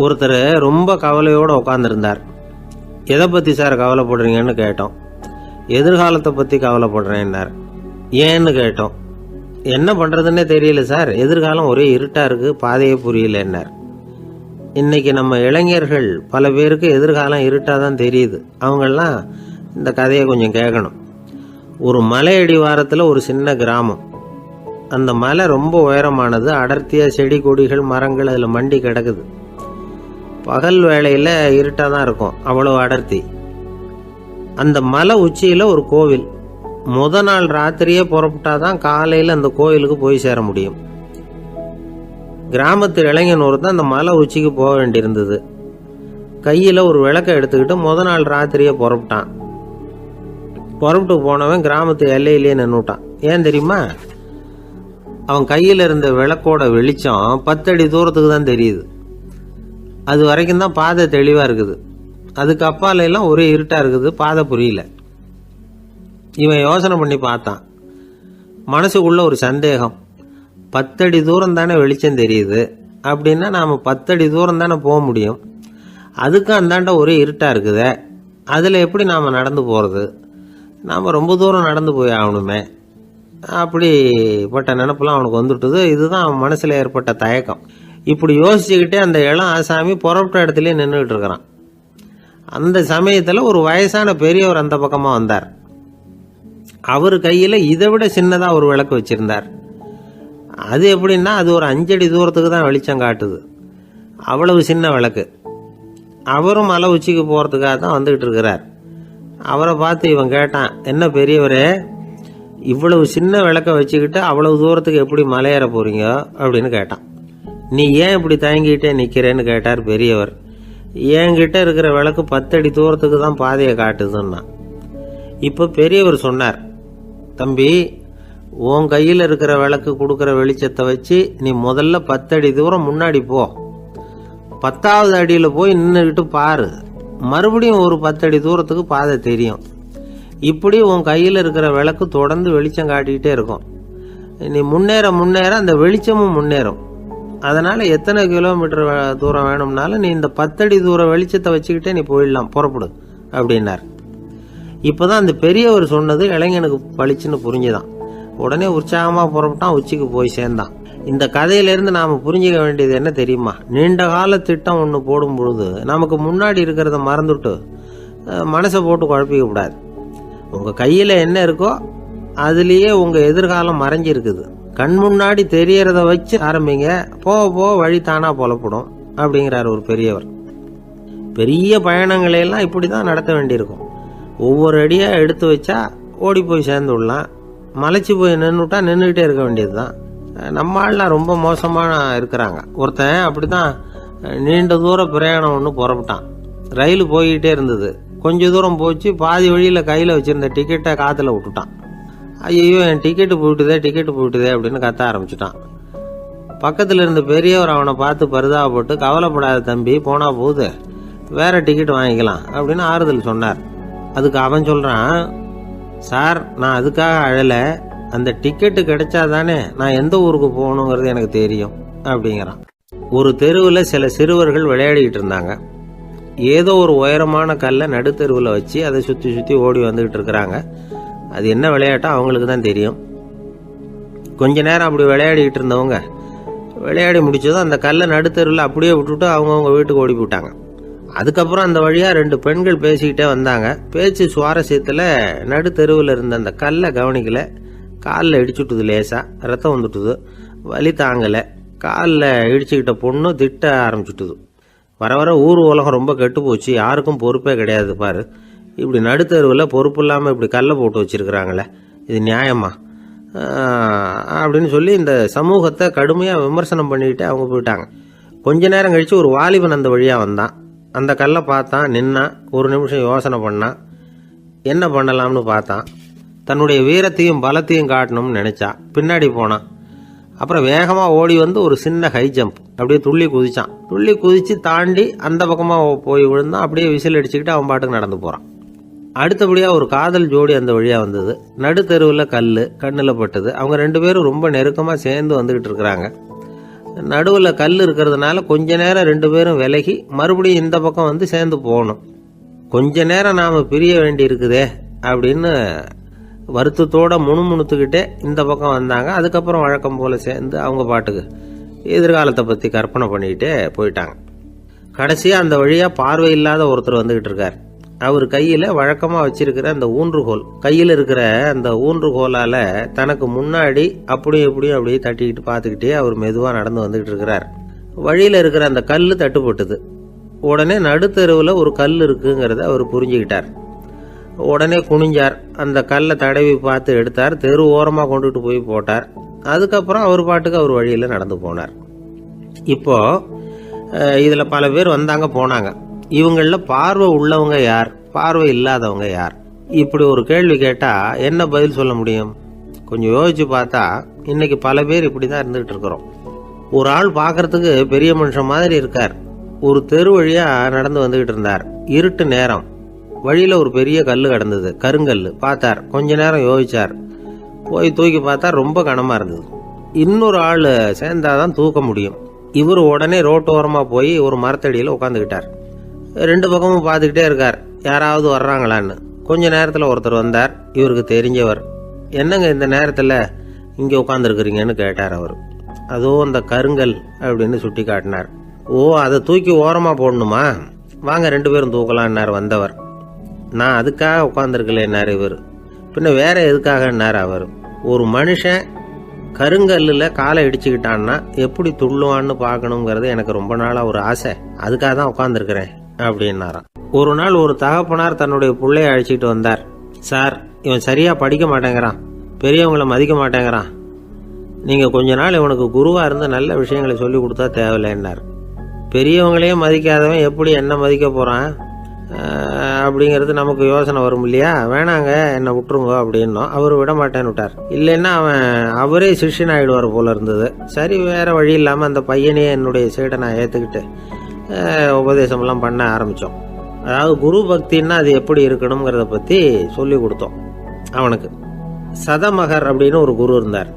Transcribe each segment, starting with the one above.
ஒருத்தர் ரொம்ப கவலையோடு உட்காந்துருந்தார். எதை பற்றி சார் கவலைப்படுறீங்கன்னு கேட்டோம். எதிர்காலத்தை பற்றி கவலைப்படுறேன்னார். ஏன்னு கேட்டோம். என்ன பண்ணுறதுன்னே தெரியல சார், எதிர்காலம் ஒரே இருட்டாக இருக்குது, பாதையே புரியலன்னார். இன்றைக்கி நம்ம இளைஞர்கள் பல பேருக்கு எதிர்காலம் இருட்டாக தான் தெரியுது. அவங்கெல்லாம் இந்த கதையை கொஞ்சம் கேட்கணும். ஒரு மலை அடிவாரத்தில் ஒரு சின்ன கிராமம். அந்த மலை ரொம்ப உயரமானது. அடர்த்தியாக செடி கொடிகள் மரங்கள் அதில் மண்டி கிடக்குது. பகல் வேளையில் இருட்டாக தான் இருக்கும், அவ்வளோ அடர்த்தி. அந்த மலை உச்சியில் ஒரு கோவில். நாள் ராத்திரியே புறப்பட்டாதான் காலையில் அந்த கோவிலுக்கு போய் சேர முடியும். கிராமத்து இளைஞன் ஒருத்தன் அந்த மலை உச்சிக்கு போக வேண்டியிருந்தது. கையில் ஒரு விளக்கை எடுத்துக்கிட்டு நாள் ராத்திரியே புறப்பட்டான். புறப்பட்டு போனவன் கிராமத்து எல்லையிலேயே நின்றுட்டான். ஏன் தெரியுமா? அவன் கையில் இருந்த விளக்கோட வெளிச்சம் 10 அடி தூரத்துக்கு தான் தெரியுது. அது வரைக்கும் தான் பாதை தெளிவாக இருக்குது. அதுக்கு அப்பால எல்லாம் ஒரே இருட்டாக இருக்குது, பாதை புரியல. இவன் யோசனை பண்ணி பார்த்தான். மனசுக்குள்ள ஒரு சந்தேகம். 10 அடி தூரம் தானே வெளிச்சம் தெரியுது, அப்படின்னா நாம் 10 அடி தூரம் தானே போக முடியும். அதுக்கும் அந்தாண்ட ஒரே இருட்டாக இருக்குதே, அதில் எப்படி நாம் நடந்து போகிறது? நாம் ரொம்ப தூரம் நடந்து போய் ஆகணுமே. அப்படிப்பட்ட நினப்பெல்லாம் அவனுக்கு வந்துட்டுது. இதுதான் அவன் மனசில் ஏற்பட்ட தயக்கம். இப்படி யோசிச்சுக்கிட்டே அந்த இளம் ஆசாமி புறப்பட்ட இடத்துலயே நின்றுக்கிட்டு இருக்கிறான். அந்த சமயத்தில் ஒரு வயசான பெரியவர் அந்த பக்கமாக வந்தார். அவர் கையில் இதை விட சின்னதாக ஒரு விளக்கு வச்சிருந்தார். அது எப்படின்னா அது ஒரு 5 அடி தூரத்துக்கு தான் வெளிச்சம் காட்டுது. அவ்வளவு சின்ன விளக்கு. அவரும் மலை உச்சிக்கு போகிறதுக்காக தான் வந்துக்கிட்டு இருக்கிறார். அவரை பார்த்து இவன் கேட்டான், என்ன பெரியவரே, இவ்வளவு சின்ன விளக்கை வச்சுக்கிட்டு அவ்வளவு தூரத்துக்கு எப்படி மலையேற போறீங்க அப்படின்னு கேட்டான். நீ ஏன் இப்படி தயங்கிட்டே நிற்கிறேன்னு கேட்டார் பெரியவர். என்கிட்ட இருக்கிற விளக்கு 10 அடி தூரத்துக்கு தான் பாதையை காட்டுதுன்னா. இப்போ பெரியவர் சொன்னார், தம்பி, உன் கையில் இருக்கிற விளக்கு கொடுக்குற வெளிச்சத்தை வச்சு நீ முதல்ல 10 அடி தூரம் முன்னாடி போ. 10வது அடியில் போய் நின்றுக்கிட்டு பாரு, மறுபடியும் ஒரு 10 அடி தூரத்துக்கு பாதை தெரியும். இப்படி உன் கையில் இருக்கிற விளக்கு தொடர்ந்து வெளிச்சம் காட்டிக்கிட்டே இருக்கும். நீ முன்னேற முன்னேற அந்த வெளிச்சமும் முன்னேறும். அதனால் எத்தனை கிலோமீட்டர் தூரம் வேணும்னாலும் நீ இந்த 10 அடி தூரம் வெளிச்சத்தை வச்சுக்கிட்டே நீ போயிடலாம், புறப்படு அப்படின்னார். இப்போதான் அந்த பெரியவர் சொன்னது இளைஞனுக்கு பளிச்சுன்னு புரிஞ்சுதான். உடனே உற்சாகமாக புறப்பட்டான், உச்சிக்கு போய் சேர்ந்தான். இந்த கதையிலேருந்து நாம் புரிஞ்சிக்க வேண்டியது என்ன தெரியுமா? நீண்ட கால திட்டம் ஒன்று போடும் பொழுது நமக்கு முன்னாடி இருக்கிறத மறந்துட்டு மனசை போட்டு குழப்பிக்க கூடாது. உங்கள் கையில் என்ன இருக்கோ அதுலேயே உங்கள் எதிர்காலம் மறைஞ்சிருக்குது. கண் முன்னாடி தெரியறத வச்சு ஆரம்பிங்க, போக போக வழி தானா புலப்படும் அப்படிங்கிறார் ஒரு பெரியவர். பெரிய பயணங்களையெல்லாம் இப்படி தான் நடத்த வேண்டியிருக்கும். ஒவ்வொரு அடியாக எடுத்து வச்சா ஓடி போய் சேர்ந்து விடலாம். மலைச்சி போய் நின்றுட்டா நின்றுக்கிட்டே இருக்க வேண்டியது தான். நம்ம ஆள்லாம் ரொம்ப மோசமான இருக்கிறாங்க. ஒருத்தன் அப்படி தான் நீண்ட தூர பிரயாணம் ஒன்று புறப்பட்டான். ரயில் போய்கிட்டே இருந்தது. கொஞ்சம் தூரம் போச்சு, பாதி வழியில் கையில் வச்சுருந்த டிக்கெட்டை காற்றுல விட்டுட்டான். ஐயோ, என் டிக்கெட்டு போயிட்டுதே அப்படின்னு கத்த ஆரம்பிச்சுட்டான். பக்கத்தில் இருந்த பெரியவர் அவனை பார்த்து பரிதாபப்பட்டு, கவலைப்படாத தம்பி, போனால் போகுது, வேற டிக்கெட் வாங்கிக்கலாம் அப்படின்னு ஆறுதல் சொன்னார். அதுக்கு அவன் சொல்கிறான், சார், நான் அதுக்காக அழலை, அந்த டிக்கெட்டு கிடைச்சா தானே நான் எந்த ஊருக்கு போகணுங்கிறது எனக்கு தெரியும் அப்படிங்கிறான். ஒரு தெருவில் சில சிறுவர்கள் விளையாடிக்கிட்டு இருந்தாங்க. ஏதோ ஒரு உயரமான கல்லை நடுத்தெருவில் வச்சு அதை சுற்றி சுற்றி ஓடி வந்துக்கிட்டு இருக்கிறாங்க. அது என்ன விளையாட்டோ அவங்களுக்கு தான் தெரியும். கொஞ்ச நேரம் அப்படி விளையாடிக்கிட்டு இருந்தவங்க விளையாடி முடிச்சதும் அந்த கல்லை நடுத்தெருவில் அப்படியே விட்டுட்டு அவங்கவுங்க வீட்டுக்கு ஓடி போயிட்டாங்க. அதுக்கப்புறம் அந்த வழியாக 2 பெண்கள் பேசிக்கிட்டே வந்தாங்க. பேச்சு சுவாரஸ்யத்தில் நடுத்தெருவில் இருந்த அந்த கல்லை கவனிக்கலை. காலில் இடிச்சுட்டுது, லேசாக ரத்தம் வந்துட்டுது, வலி தாங்கலை. காலில் இடிச்சுக்கிட்ட பொண்ணு திட்ட ஆரம்பிச்சுட்டுது. வர வர ஊர் உலகம் ரொம்ப கெட்டு போச்சு, யாருக்கும் பொறுப்பே கிடையாது பாரு, இப்படி நடுத்தெருவில் பொறுப்பு இல்லாமல் இப்படி கல்லை போட்டு வச்சுருக்கிறாங்களே, இது நியாயமா அப்படின்னு சொல்லி இந்த சமூகத்தை கடுமையாக விமர்சனம் பண்ணிக்கிட்டு அவங்க போயிட்டாங்க. கொஞ்ச நேரம் கழித்து ஒரு வாலிபன் அந்த வழியாக வந்தான். அந்த கல்லை பார்த்தான், நின்னான், ஒரு நிமிஷம் யோசனை பண்ணான், என்ன பண்ணலாம்னு பார்த்தான். தன்னுடைய வீரத்தையும் பலத்தையும் காட்டணும்னு நினச்சான். பின்னாடி போனான். அப்புறம் வேகமாக ஓடி வந்து ஒரு சின்ன ஹை ஜம்ப் அப்படியே துள்ளி குதிச்சான். துள்ளி குதித்து தாண்டி அந்த பக்கமாக போய் விழுந்தான். அப்படியே விசில் அடிச்சுக்கிட்டு அவன் பாட்டுக்கு நடந்து போகிறான். அடுத்தபடியாக ஒரு காதல் ஜோடி அந்த வழியாக வந்தது. நடுத்தெருவில் கல் கண்ணில் பட்டது. அவங்க 2 பேரும் ரொம்ப நெருக்கமாக சேர்ந்து வந்துக்கிட்டு இருக்கிறாங்க. நடுவில் கல் இருக்கிறதுனால கொஞ்ச நேரம் 2 பேரும் விலகி மறுபடியும் இந்த பக்கம் வந்து சேர்ந்து போகணும். கொஞ்ச நேரம் நாம் பிரிய வேண்டி இருக்குதே அப்படின்னு வருத்தத்தோட முணுமுணுத்துக்கிட்டே இந்த பக்கம் வந்தாங்க. அதுக்கப்புறம் வழக்கம் போல் சேர்ந்து அவங்க பாட்டுக்கு எதிர்காலத்தை பற்றி கற்பனை பண்ணிக்கிட்டே போயிட்டாங்க. கடைசியாக அந்த வழியாக பார்வை இல்லாத ஒருத்தர் வந்துக்கிட்டு இருக்கார். அவர் கையில் வழக்கமாக வச்சிருக்கிற அந்த ஊன்றுகோல், கையில் இருக்கிற அந்த ஊன்றுகோலால் தனக்கு முன்னாடி அப்படியே தட்டிக்கிட்டு பார்த்துக்கிட்டே அவர் மெதுவாக நடந்து வந்துக்கிட்டு இருக்கிறார். வழியில் இருக்கிற அந்த கல் தட்டுப்பட்டுது. உடனே நடுத்தெருவில் ஒரு கல் இருக்குங்கிறத அவர் புரிஞ்சுக்கிட்டார். உடனே குனிஞ்சார், அந்த கல்லை தடவி பார்த்து எடுத்தார், தெரு ஓரமாக கொண்டுட்டு போய் போட்டார். அதுக்கப்புறம் அவர் பாட்டுக்கு அவர் வழியில் நடந்து போனார். இப்போது இதில் பல பேர் வந்தாங்க போனாங்க. இவங்களில் பார்வை உள்ளவங்க யார், பார்வை இல்லாதவங்க யார்? இப்படி ஒரு கேள்வி கேட்டால் என்ன பதில் சொல்ல முடியும்? கொஞ்சம் யோசிச்சு பார்த்தா இன்னைக்கு பல பேர் இப்படி தான் இருந்துகிட்டு இருக்கிறோம். ஒரு ஆள் பார்க்கறதுக்கு பெரிய மனுஷன் மாதிரி இருக்கார். ஒரு தெரு வழியாக நடந்து வந்துகிட்டு இருந்தார். இருட்டு நேரம். வழியில் ஒரு பெரிய கல் கிடந்தது, கருங்கல். பார்த்தார், கொஞ்ச நேரம் யோசிச்சார். போய் தூக்கி பார்த்தா ரொம்ப கனமாக இருந்தது. இன்னொரு ஆள் சேர்ந்தாதான் தூக்க முடியும். இவர் உடனே ரோட்டோரமாக போய் ஒரு மரத்தடியில் உட்காந்துக்கிட்டார். 2 பக்கமும் பார்த்துக்கிட்டே இருக்கார், யாராவது வர்றாங்களான்னு. கொஞ்ச நேரத்தில் ஒருத்தர் வந்தார், இவருக்கு தெரிஞ்சவர். என்னங்க இந்த நேரத்தில் இங்கே உட்காந்துருக்குறீங்கன்னு கேட்டார் அவர். அதோ அந்த கருங்கல் அப்படின்னு சுட்டி காட்டினார். ஓ, அதை தூக்கி ஓரமாக போடணுமா? வாங்க 2 பேரும் தூக்கலான்னார் வந்தவர். நான் அதுக்காக உட்காந்துருக்கலன்னார் இவர். பின்ன வேற எதுக்காகன்னார் அவர். ஒரு மனுஷன் கருங்கல்லில் காலை இடிச்சுக்கிட்டான்னா எப்படி துள்ளுவான்னு பார்க்கணுங்கிறது எனக்கு ரொம்ப நாளாக ஒரு ஆசை. அதுக்காக தான் உட்காந்துருக்கிறேன் அப்படின்னாராம். ஒரு நாள் ஒரு தகப்பனார் தன்னுடைய பிள்ளைய அழைச்சிட்டு வந்தார். சார், இவன் சரியாக படிக்க மாட்டேங்கிறான், பெரியவங்களை மதிக்க மாட்டேங்கிறான். நீங்கள் கொஞ்ச நாள் இவனுக்கு குருவாக இருந்து நல்ல விஷயங்களை சொல்லி கொடுத்தா தேவையில்லைன்னார். பெரியவங்களையே மதிக்காதவன் எப்படி என்ன மதிக்க போகிறான் அப்படிங்கிறது நமக்கு யோசனை வரும் இல்லையா? வேணாங்க, என்னை விட்டுருங்க அப்படின்னோம். அவர் விட மாட்டேன்னு விட்டார். இல்லைன்னா அவரே சிஷ்யன் ஆகிடுவார் போல இருந்தது. சரி, வேறு வழி இல்லாமல் அந்த பையனையே என்னுடைய சைடை நான் ஏற்றுக்கிட்டு உபதேசமெல்லாம் பண்ண ஆரம்பித்தோம். அதாவது குரு பக்தின்னா அது எப்படி இருக்கணுங்கிறத பற்றி சொல்லி கொடுத்தோம் அவனுக்கு. சதமகர் அப்படின்னு ஒரு குரு இருந்தார்.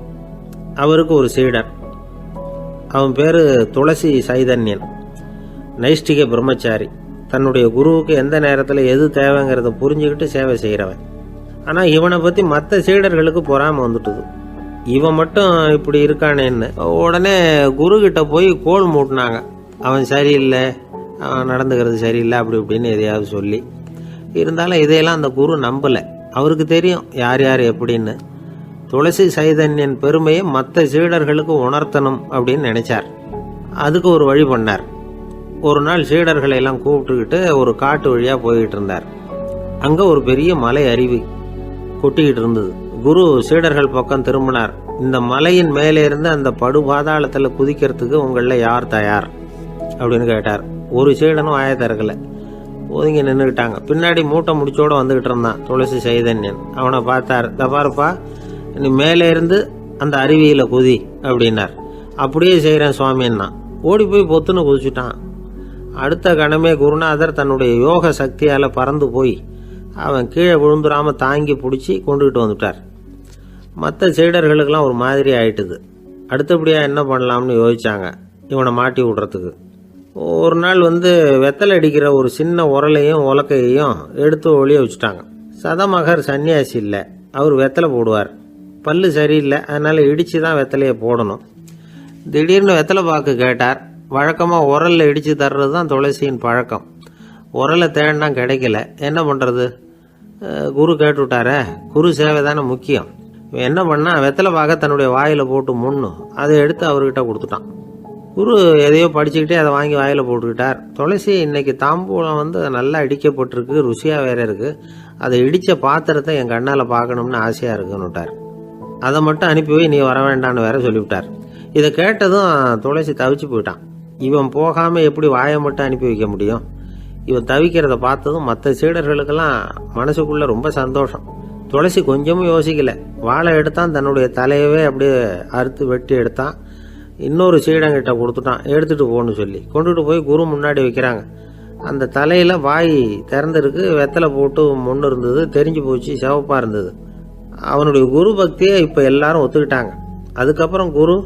அவருக்கு ஒரு சீடர். அவன் பேர் துளசி சைதன்யன். நைஷ்டிக பிரம்மச்சாரி. தன்னுடைய குருவுக்கு எந்த நேரத்தில் எது தேவைங்கிறத புரிஞ்சுக்கிட்டு சேவை செய்கிறவன். ஆனால் இவனை பற்றி மற்ற சீடர்களுக்கு பொறாமல் வந்துட்டுது. இவன் மட்டும் இப்படி இருக்கானேன்னு உடனே குரு கிட்ட போய் கோல் மூட்டினாங்க. அவன் சரியில்லை, அவன் நடந்துக்கிறது சரியில்லை, அப்படி இப்படின்னு எதையாவது சொல்லி. இருந்தாலும் இதையெல்லாம் அந்த குரு நம்பலை. அவருக்கு தெரியும் யார் யார் எப்படின்னு. துளசி சைதன்யன் பெருமையை மற்ற சீடர்களுக்கு உணர்த்தணும் அப்படின்னு நினைச்சார். அதுக்கு ஒரு வழி பண்ணார். ஒரு நாள் சீடர்களை எல்லாம் கூப்பிட்டுக்கிட்டு ஒரு காட்டு வழியாக போய்கிட்டு இருந்தார். அங்கே ஒரு பெரிய மலை அருவி கொட்டிக்கிட்டு இருந்தது. குரு சீடர்கள் பக்கம் திரும்பினார். இந்த மலையின் மேலே இருந்து அந்த படுபாதாளத்தில் குதிக்கிறதுக்கு உங்களில் யார் தயார் அப்படின்னு கேட்டார். ஒரு சீடனும் வாயை திறக்கலை, ஒதுங்கி நின்றுக்கிட்டாங்க. பின்னாடி மூட்டை முடிச்சோடு வந்துக்கிட்டு இருந்தான் துளசி சைதன்யன். அவனை பார்த்தார். தப்பாருப்பா, நீ மேலே இருந்து அந்த அருவியில் குதி அப்படின்னார். அப்படியே செய்கிறேன் சுவாமின்னா ஓடி போய் பொத்துன்னு குதிச்சுட்டான். அடுத்த கணமே குருநாதர் தன்னுடைய யோக சக்தியால் பறந்து போய் அவன் கீழே விழுந்துடாமல் தாங்கி பிடிச்சி கொண்டுகிட்டு வந்துட்டார். மற்ற சீடர்களுக்கெல்லாம் ஒரு மாதிரி ஆயிட்டுது. அடுத்தபடியாக என்ன பண்ணலாம்னு யோசிச்சாங்க இவனை மாட்டி விடுறதுக்கு. ஒரு நாள் வெத்தலை அடிக்கிற ஒரு சின்ன உரலையும் உலக்கையையும் எடுத்து ஒளிய வச்சுட்டாங்க. சதமகர் சன்னியாசி இல்லை, அவர் வெத்தலை போடுவார். பல்லு சரியில்லை, அதனால் இடித்து தான் வெத்தலையை போடணும். திடீர்னு வெத்தலை பாக்கு கேட்டார். வழக்கமாக உரலில் இடித்து தர்றது தான் துளசியின் பழக்கம். உரலை தேடினா கிடைக்கல, என்ன பண்ணுறது? குரு கேட்டுவிட்டாரே, குரு சேவை தானே முக்கியம். என்ன பண்ணால் வெத்தலை பாக்க தன்னுடைய வாயில் போட்டு முன்னும் அதை எடுத்து அவர்கிட்ட கொடுத்துட்டான். குரு எதையோ படிச்சுக்கிட்டே அதை வாங்கி வாயில் போட்டுக்கிட்டார். துளசி இன்னைக்கு தாம்பூலம் நல்லா இடிக்கப்பட்டிருக்கு, ருசியாக வேற இருக்குது, அதை இடித்த பாத்திரத்தை என் கண்ணால் பார்க்கணும்னு ஆசையாக இருக்குன்னு விட்டார். அதை மட்டும் அனுப்பி போய் நீ வர வேண்டான்னு வேற சொல்லிவிட்டார். இதை கேட்டதும் துளசி தவிச்சு போயிட்டான். இவன் போகாமல் எப்படி வாயை மட்டும் அனுப்பி வைக்க முடியும்? இவன் தவிக்கிறத பார்த்ததும் மற்ற சீடர்களுக்கெல்லாம் மனசுக்குள்ளே ரொம்ப சந்தோஷம். துளசி கொஞ்சமும் யோசிக்கலை. வாழை எடுத்தான், தன்னுடைய தலையவே அப்படியே அறுத்து வெட்டி எடுத்தான். இன்னொரு சீடங்கிட்ட கொடுத்துட்டான், எடுத்துகிட்டு போகணும்னு சொல்லி. கொண்டுட்டு போய் குரு முன்னாடி வைக்கிறாங்க. அந்த தலையில் வாய் திறந்துருக்கு, வெத்தலை போட்டு முன்னு இருந்தது, தெரிஞ்சு போச்சு, சிவப்பாக இருந்தது. அவனுடைய குரு பக்தியை இப்போ எல்லாரும் ஒத்துக்கிட்டாங்க. அதுக்கப்புறம் குரு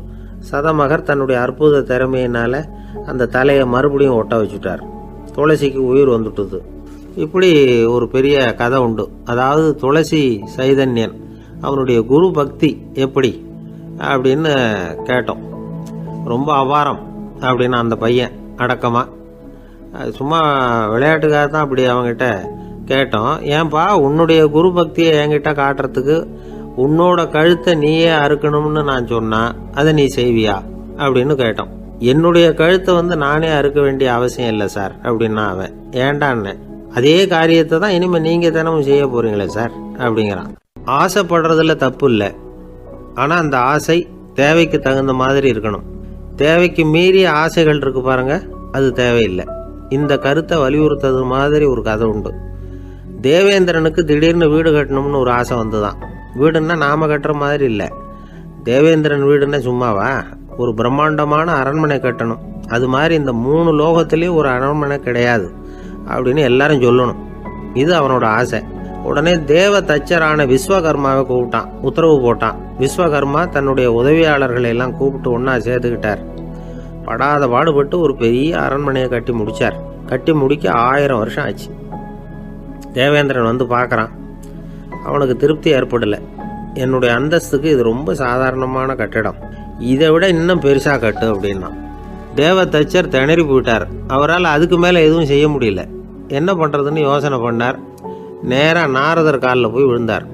சதமகர் தன்னுடைய அற்புத திறமையினால அந்த தலையை மறுபடியும் ஒட்ட வச்சுட்டார். துளசிக்கு உயிர் வந்துட்டுது. இப்படி ஒரு பெரிய கதை உண்டு. அதாவது துளசி சைதன்யன் அவனுடைய குரு பக்தி எப்படி அப்படின்னு கேட்டோம். ரொம்ப அபாரம் அப்படின்னு அந்த பையன் அடக்கமாக, சும்மா விளையாட்டுக்காக தான் அப்படி அவங்ககிட்ட கேட்டோம். ஏன்பா உன்னுடைய குரு பக்தியை என்கிட்ட காட்டுறதுக்கு உன்னோட கழுத்தை நீயே அறுக்கணும்னு நான் சொன்னா அதை நீ செய்வியா அப்படின்னு கேட்டோம். என்னுடைய கழுத்தை நானே அறுக்க வேண்டிய அவசியம் இல்லை சார் அப்படின்னா அவன். ஏண்டான்னு, அதே காரியத்தை தான் இனிமேல் நீங்கள் தினமும் செய்ய போறீங்களே சார் அப்படிங்கிறான். ஆசைப்படுறதுல தப்பு இல்லை, ஆனால் அந்த ஆசை தேவைக்கு தகுந்த மாதிரி இருக்கணும். தேவைக்கு மீறிய ஆசைகள் இருக்கு பாருங்க, அது தேவையில்லை. இந்த கருத்தை வலியுறுத்தது மாதிரி ஒரு கதை உண்டு. தேவேந்திரனுக்கு திடீர்னு வீடு கட்டணும்னு ஒரு ஆசை வந்துதான். வீடுன்னா நாம கட்டுற மாதிரி இல்லை. தேவேந்திரன் வீடுன்னா சும்மாவா, ஒரு பிரம்மாண்டமான அரண்மனை கட்டணும். அது மாதிரி இந்த 3 லோகத்திலையும் ஒரு அரண்மனை கிடையாது அப்படின்னு எல்லாரும் சொல்லணும். இது அவனோட ஆசை. உடனே தேவ தச்சரான விஸ்வகர்மாவை கூப்பிட்டான், உத்தரவு போட்டான். விஸ்வகர்மா தன்னுடைய உதவியாளர்களை எல்லாம் கூப்பிட்டு ஒன்னா சேர்த்துக்கிட்டார். படாத பாடுபட்டு ஒரு பெரிய அரண்மனையை கட்டி முடிச்சார். கட்டி முடிக்க 1000 வருஷம் ஆச்சு. தேவேந்திரன் பார்க்குறான். அவனுக்கு திருப்தி ஏற்படலை. என்னுடைய அந்தஸ்துக்கு இது ரொம்ப சாதாரணமான கட்டிடம், இதை விட இன்னும் பெருசாக கட்டு அப்படின்னா. தேவ தச்சர் திணறி போயிட்டார். அவரால் அதுக்கு மேலே எதுவும் செய்ய முடியல. என்ன பண்ணுறதுன்னு யோசனை பண்ணார். நேராக நாரதர் காலில் போய் விழுந்தார்.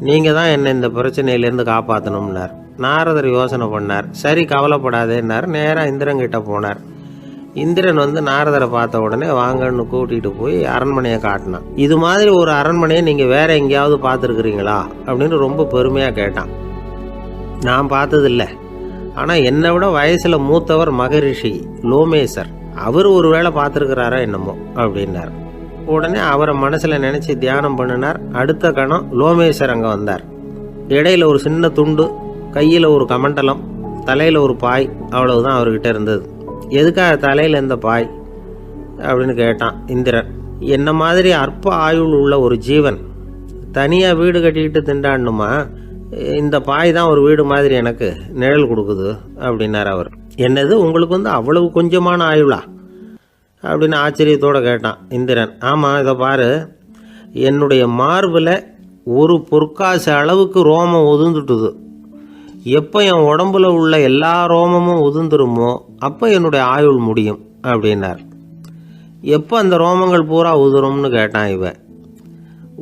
நீங்கள் தான் என்னை இந்த பிரச்சனையிலேருந்து காப்பாற்றணும்னார். நாரதர் யோசனை பண்ணார். சரி கவலைப்படாதேன்னார். நேராக இந்திரன்கிட்ட போனார். இந்திரன் நாரதரை பார்த்த உடனே வாங்கன்னு கூட்டிகிட்டு போய் அரண்மனையை காட்டினான். இது மாதிரி ஒரு அரண்மனையை நீங்கள் வேற எங்கேயாவது பார்த்துருக்குறீங்களா அப்படின்னு ரொம்ப பெருமையாக கேட்டான். நான் பார்த்ததில்லை, ஆனால் என்னை விட வயசில் மூத்தவர் மகரிஷி லோமேசர், அவர் ஒரு வேளை பார்த்துருக்கிறாரா என்னமோ அப்படின்னார். உடனே அவரை மனசில் நினச்சி தியானம் பண்ணினார். அடுத்த கணம் லோமேசர் அங்கே வந்தார். இடையில ஒரு சின்ன துண்டு, கையில் ஒரு கமண்டலம், தலையில் ஒரு பாய், அவ்வளவுதான் அவர்கிட்ட இருந்தது. எதுக்காக தலையில் இந்த பாய் அப்படின்னு கேட்டான் இந்திரன். என்ன மாதிரி அற்ப ஆயுள் உள்ள ஒரு ஜீவன் தனியாக வீடு கட்டிக்கிட்டு திண்டாடணுமா? இந்த பாய் தான் ஒரு வீடு மாதிரி எனக்கு நிழல் கொடுக்குது அப்படின்னார் அவர். என்னது, உங்களுக்கு அவ்வளவு கொஞ்சமான ஆயுளா அப்படின்னு ஆச்சரியத்தோடு கேட்டான் இந்திரன். ஆமாம், இதை பாரு, என்னுடைய மார்பில் ஒரு பொற்காசு அளவுக்கு ரோமம் உதிர்ந்துட்டுது. எப்போ என் உடம்புல உள்ள எல்லா ரோமமும் உதிர்ந்துருமோ அப்போ என்னுடைய ஆயுள் முடியும் அப்படின்னார். எப்போ அந்த ரோமங்கள் பூரா உதிரும்னு கேட்டான் இவன்.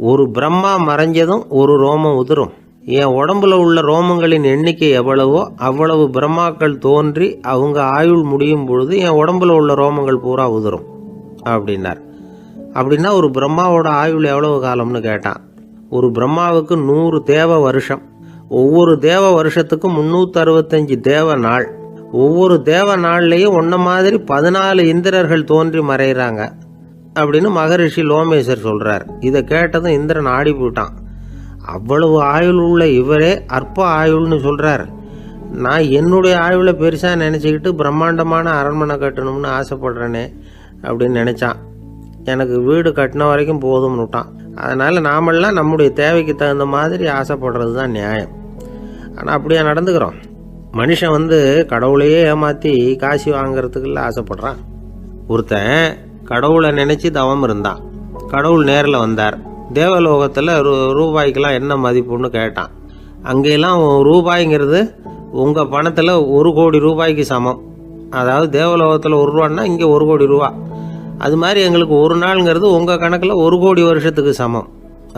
ஒரு பிரம்மா மறைஞ்சதும் ஒரு ரோமம் உதிரும். என் உடம்புல உள்ள ரோமங்களின் எண்ணிக்கை எவ்வளவோ அவ்வளவு பிரம்மாக்கள் தோன்றி அவங்க ஆயுள் முடியும் பொழுது என் உடம்புல உள்ள ரோமங்கள் பூரா உதிரும் அப்படின்னார். அப்படின்னா ஒரு பிரம்மாவோட ஆயுள் எவ்வளவு காலம்னு கேட்டான். ஒரு பிரம்மாவுக்கு 100 தேவ வருஷம். ஒவ்வொரு தேவ வருஷத்துக்கும் 365 தேவ நாள். ஒவ்வொரு தேவ நாள்லேயும் ஒன்ன மாதிரி 14 இந்திரர்கள் தோன்றி மறைகிறாங்க அப்படின்னு மகரிஷி லோமேசர் சொல்கிறார். இதை கேட்டதும் இந்திரன் ஆடி போயிட்டான். அவ்வளவு ஆயுள் உள்ள இவரே அற்ப ஆயுள்னு சொல்கிறார். நான் என்னுடைய ஆயுளை பெருசாக நினச்சிக்கிட்டு பிரம்மாண்டமான அரண்மனை கட்டணும்னு ஆசைப்படுறேனே அப்படின்னு நினச்சான். எனக்கு வீடு கட்டின வரைக்கும் போதும்னு விட்டான். அதனால் நாமெல்லாம் நம்முடைய தேவைக்கு தகுந்த மாதிரி ஆசைப்படுறது தான் நியாயம். ஆனால் அப்படியே நடந்துக்கிறோம். மனுஷன் கடவுளையே ஏமாற்றி காசு வாங்கிறதுக்குள்ள ஆசைப்படுறான். ஒருத்தன் கடவுளை நினச்சி தவம் இருந்தான். கடவுள் நேரில் வந்தார். தேவலோகத்தில் ரூபாய்க்கெல்லாம் என்ன மதிப்புன்னு கேட்டான். அங்கெல்லாம் ரூபாய்ங்கிறது உங்கள் பணத்தில் 1 கோடி ரூபாய்க்கு சமம். அதாவது தேவலோகத்தில் 1 ரூபான்னா இங்கே 1 கோடி ரூபா. அது மாதிரி எங்களுக்கு ஒரு நாளுங்கிறது உங்கள் கணக்கில் 1 கோடி வருஷத்துக்கு சமம்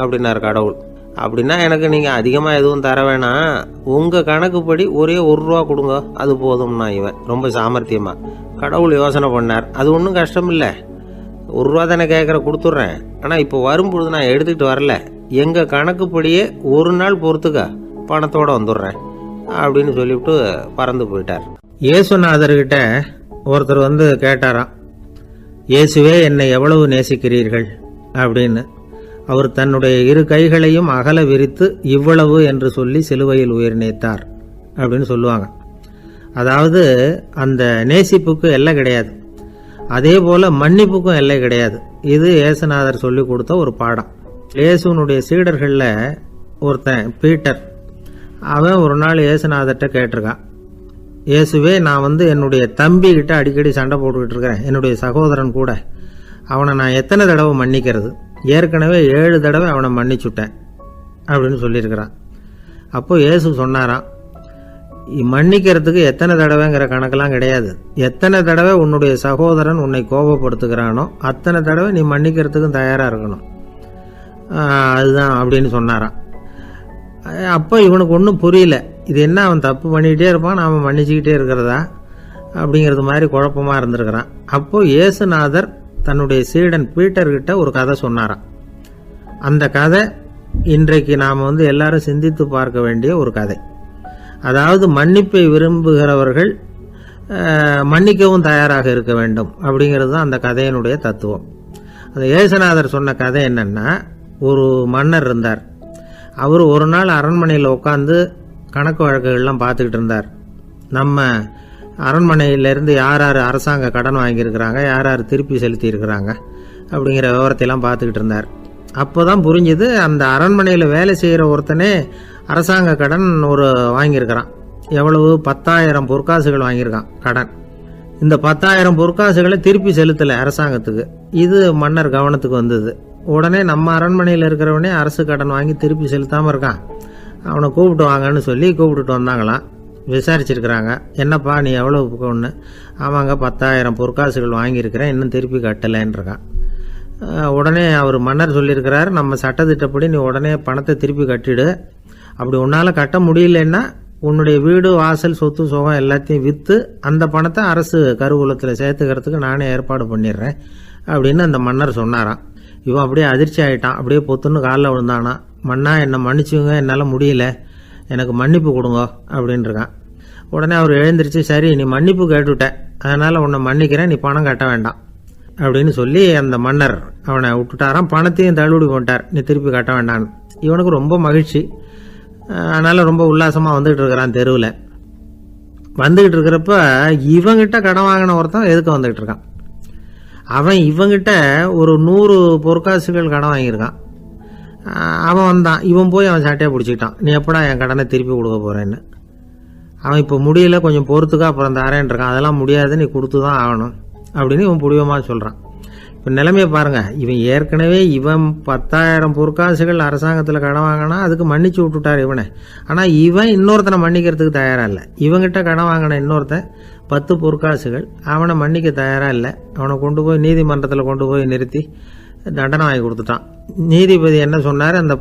அப்படின்னார் கடவுள். அப்படின்னா எனக்கு நீங்கள் அதிகமாக எதுவும் தர வேணாம், உங்கள் கணக்குப்படி ஒரே 1 ரூபா கொடுங்க, அது போதும்னா இவன் ரொம்ப சாமர்த்தியமாக. கடவுள் யோசனை பண்ணார். அது ஒன்றும் கஷ்டம் இல்லை, 1 ரூபா தானே கேட்குற, கொடுத்துட்றேன். ஆனால் இப்போ வரும்பொழுது நான் எடுத்துக்கிட்டு வரல, எங்கள் கணக்குப்படியே 1 நாள் பொறுத்துக்க பணத்தோடு வந்துடுறேன் அப்படின்னு சொல்லிவிட்டு பறந்து போயிட்டார். இயேசுநாதர்கிட்ட ஒருத்தர் கேட்டாராம், இயேசுவே என்னை எவ்வளவு நேசிக்கிறீர்கள் அப்படின்னு. அவர் தன்னுடைய 2 கைகளையும் அகல விரித்து இவ்வளவு என்று சொல்லி சிலுவையில் உயிர் நீத்தார் அப்படின்னு சொல்லுவாங்க. அதாவது அந்த நேசிப்புக்கு எல்லை கிடையாது, அதே போல மன்னிப்புக்கும் எல்லை கிடையாது. இது இயேசுநாதர் சொல்லி கொடுத்த ஒரு பாடம். இயேசுனுடைய சீடர்களில் ஒருத்தன் பீட்டர், அவன் ஒரு நாள் இயேசுநாதர்கிட்ட கேட்டிருக்கான், இயேசுவே, நான் என்னுடைய தம்பி கிட்ட அடிக்கடி சண்டை போட்டுக்கிட்டு இருக்கிறேன், என்னுடைய சகோதரன் கூட. அவனை நான் எத்தனை தடவை மன்னிக்கிறது? ஏற்கனவே 7 தடவை அவனை மன்னிச்சுட்டேன் அப்படின்னு சொல்லியிருக்கிறான். அப்போ இயேசு சொன்னாராம், மன்னிக்கிறதுக்கு எத்தனை தடவைங்கிற கணக்கெல்லாம் கிடையாது. எத்தனை தடவை உன்னுடைய சகோதரன் உன்னை கோபப்படுத்துகிறானோ அத்தனை தடவை நீ மன்னிக்கிறதுக்கும் தயாராக இருக்கணும். அதுதான் அப்படின்னு சொன்னாராம். அப்போ இவனுக்கு ஒன்றும் புரியல, இது என்ன அவன் தப்பு பண்ணிக்கிட்டே இருப்பான், நாம் மன்னிச்சுக்கிட்டே இருக்கிறதா அப்படிங்கிறது மாதிரி குழப்பமாக இருந்திருக்கிறான். அப்போ இயேசுநாதர் தன்னுடைய சீடன் பீட்டர்கிட்ட ஒரு கதை சொன்னாராம். அந்த கதை இன்றைக்கு நாம் எல்லாரும் சிந்தித்து பார்க்க வேண்டிய ஒரு கதை. அதாவது மன்னிப்பை விரும்புகிறவர்கள் மன்னிக்கவும் தயாராக இருக்க வேண்டும் அப்படிங்கிறது தான் அந்த கதையினுடைய தத்துவம். அந்த இயேசுநாதர் சொன்ன கதை என்னன்னா, ஒரு மன்னர் இருந்தார். அவர் ஒரு நாள் அரண்மனையில் உட்காந்து கணக்கு வழக்குகள்லாம் பார்த்துக்கிட்டு இருந்தார். நம்ம அரண்மனையிலேருந்து யார் யார் அரசாங்க கடன் வாங்கியிருக்கிறாங்க, யார் யார் திருப்பி செலுத்தியிருக்கிறாங்க அப்படிங்கிற விவரத்தையெல்லாம் பார்த்துக்கிட்டு இருந்தார். அப்போ தான் புரிஞ்சுது, அந்த அரண்மனையில் வேலை செய்கிற ஒருத்தனே அரசாங்க கடன் வாங்கியிருக்கிறான். எவ்வளவு? 10,000 பொற்காசுகள் வாங்கியிருக்கான் கடன். இந்த 10,000 பொற்காசுகளை திருப்பி செலுத்தலை அரசாங்கத்துக்கு. இது மன்னர் கவனத்துக்கு வந்தது. உடனே நம்ம அரண்மனையில் இருக்கிறவனே அரசு கடன் வாங்கி திருப்பி செலுத்தாமல் இருக்கான், அவனை கூப்பிட்டு வாங்கன்னு சொல்லி கூப்பிட்டுட்டு வந்தாங்களாம். விசாரிச்சிருக்கிறாங்க, என்னப்பா நீ எவ்வளவு ஒன்று? ஆமாங்க, 10,000 பொற்காசுகள் வாங்கியிருக்கிறேன், இன்னும் திருப்பி கட்டலைன்றான். உடனே அவர் மன்னர் சொல்லியிருக்கிறார், நம்ம சட்டத்திட்டப்படி நீ உடனே பணத்தை திருப்பி கட்டிடு. அப்படி உன்னால் கட்ட முடியலன்னா உன்னுடைய வீடு வாசல் சொத்து சுகம் எல்லாத்தையும் விற்று அந்த பணத்தை அரசு கருவூலத்தில் சேர்த்துக்கிறதுக்கு நானே ஏற்பாடு பண்ணிடுறேன் அப்படின்னு அந்த மன்னர் சொன்னாராம். இவன் அப்படியே அதிர்ச்சி ஆகிட்டான், அப்படியே பொத்துன்னு காலில் விழுந்தானா. மன்னா, என்னை மன்னிச்சுங்க, என்னால் முடியல, எனக்கு மன்னிப்பு கொடுங்க அப்படின்ட்டுருக்கான். உடனே அவர் எழுந்திரிச்சு, சரி நீ மன்னிப்பு கேட்டுவிட்ட, அதனால் உன்னை மன்னிக்கிறேன், நீ பணம் கட்ட வேண்டாம் அப்படின்னு சொல்லி அந்த மன்னர் அவனை விட்டுட்டாராம். பணத்தையும் தள்ளுபடி பண்ணிட்டார், நீ திருப்பி கட்ட வேண்டான்னு. இவனுக்கு ரொம்ப மகிழ்ச்சி. அதனால் ரொம்ப உல்லாசமாக வந்துகிட்டு இருக்கிறான். தெருவில் வந்துக்கிட்டு இருக்கிறப்ப இவங்கிட்ட கடன் வாங்கின ஒருத்தன் எதுக்கு வந்துக்கிட்டு இருக்கான். அவன் இவங்கிட்ட ஒரு 100 பொற்காசுகள் கடன் வாங்கியிருக்கான். அவன் வந்தான், இவன் போய் அவன் சாட்டையை பிடிச்சிக்கிட்டான், நீ எப்படா என் கடனை திருப்பி கொடுக்க போகிறேன்னு. அவன் இப்போ முடியல, கொஞ்சம் பொறுத்துக்கா, அப்புறம் தரேன் இருக்கான். அதெல்லாம் முடியாது, நீ கொடுத்து தான் ஆகணும் அப்படின்னு இவன் புடிவமாக சொல்கிறான். இப்போ நிலைமையை பாருங்கள், இவன் ஏற்கனவே 10,000 பொற்காசுகள் அரசாங்கத்தில் கடன் வாங்கினா அதுக்கு மன்னிச்சு விட்டுட்டார் இவனை. ஆனால் இவன் இன்னொருத்தனை மன்னிக்கிறதுக்கு தயாராக இல்லை. இவங்கிட்ட கடன் வாங்கின இன்னொருத்தன் 10 பொற்காசுகள், அவனை மன்னிக்க தயாராக இல்லை. அவனை கொண்டு போய் நீதிமன்றத்தில் கொண்டு போய் நிறுத்தி தண்டனை வாங்கி கொடுத்துட்டான். நீதிபதி என்ன சொன்னார், அந்த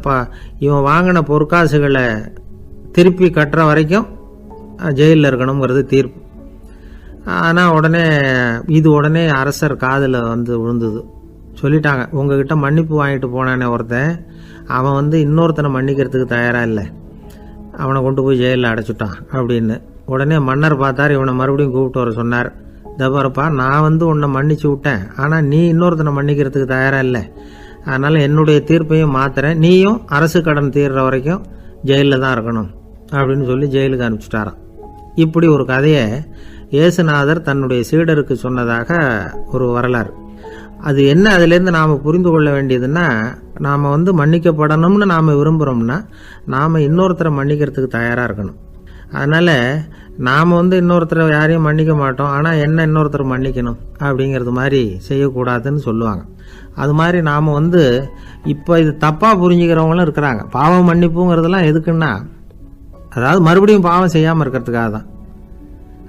இவன் வாங்கின பொற்காசுகளை திருப்பி கட்டுற வரைக்கும் ஜெயிலில் இருக்கணுங்கிறது தீர்ப்பு. ஆனால் உடனே அரசர் காதில் விழுந்தது. சொல்லிட்டாங்க, உங்ககிட்ட மன்னிப்பு வாங்கிட்டு போனானே ஒருத்தன், அவன் இன்னொருத்தனை மன்னிக்கிறதுக்கு தயாராக இல்லை, அவனை கொண்டு போய் ஜெயிலில் அடைச்சிட்டான் அப்படின்னு. உடனே மன்னர் பார்த்தார், இவனை மறுபடியும் கூப்பிட்டு வர சொன்னார். தபாரப்பா, நான் உன்னை மன்னிச்சு விட்டேன், ஆனால் நீ இன்னொருத்தனை மன்னிக்கிறதுக்கு தயாராக இல்லை, அதனால் என்னுடைய தீர்ப்பையும் மாத்துறேன், நீயும் அரசு கடன் தீர்ற வரைக்கும் ஜெயிலில் தான் இருக்கணும் அப்படின்னு சொல்லி ஜெயிலுக்கு அனுப்பிச்சிட்டாராம். இப்படி ஒரு கதையை இயேசுநாதர் தன்னுடைய சீடருக்கு சொன்னதாக ஒரு வரலாறு. அது என்ன, அதுலேருந்து நாம் புரிந்து கொள்ள வேண்டியதுன்னா, நாம் மன்னிக்கப்படணும்னு நாம் விரும்புகிறோம்னா நாம் இன்னொருத்தரை மன்னிக்கிறதுக்கு தயாராக இருக்கணும். அதனால் நாம் இன்னொருத்தரை யாரையும் மன்னிக்க மாட்டோம், ஆனால் என்ன இன்னொருத்தரை மன்னிக்கணும் அப்படிங்கிறது மாதிரி செய்யக்கூடாதுன்னு சொல்லுவாங்க. அது மாதிரி நாம் இப்போ இது தப்பாக புரிஞ்சுக்கிறவங்களும் இருக்கிறாங்க. பாவம் மன்னிப்புங்கிறதுலாம் எதுக்குன்னா, அதாவது மறுபடியும் பாவம் செய்யாமல் இருக்கிறதுக்காக தான்.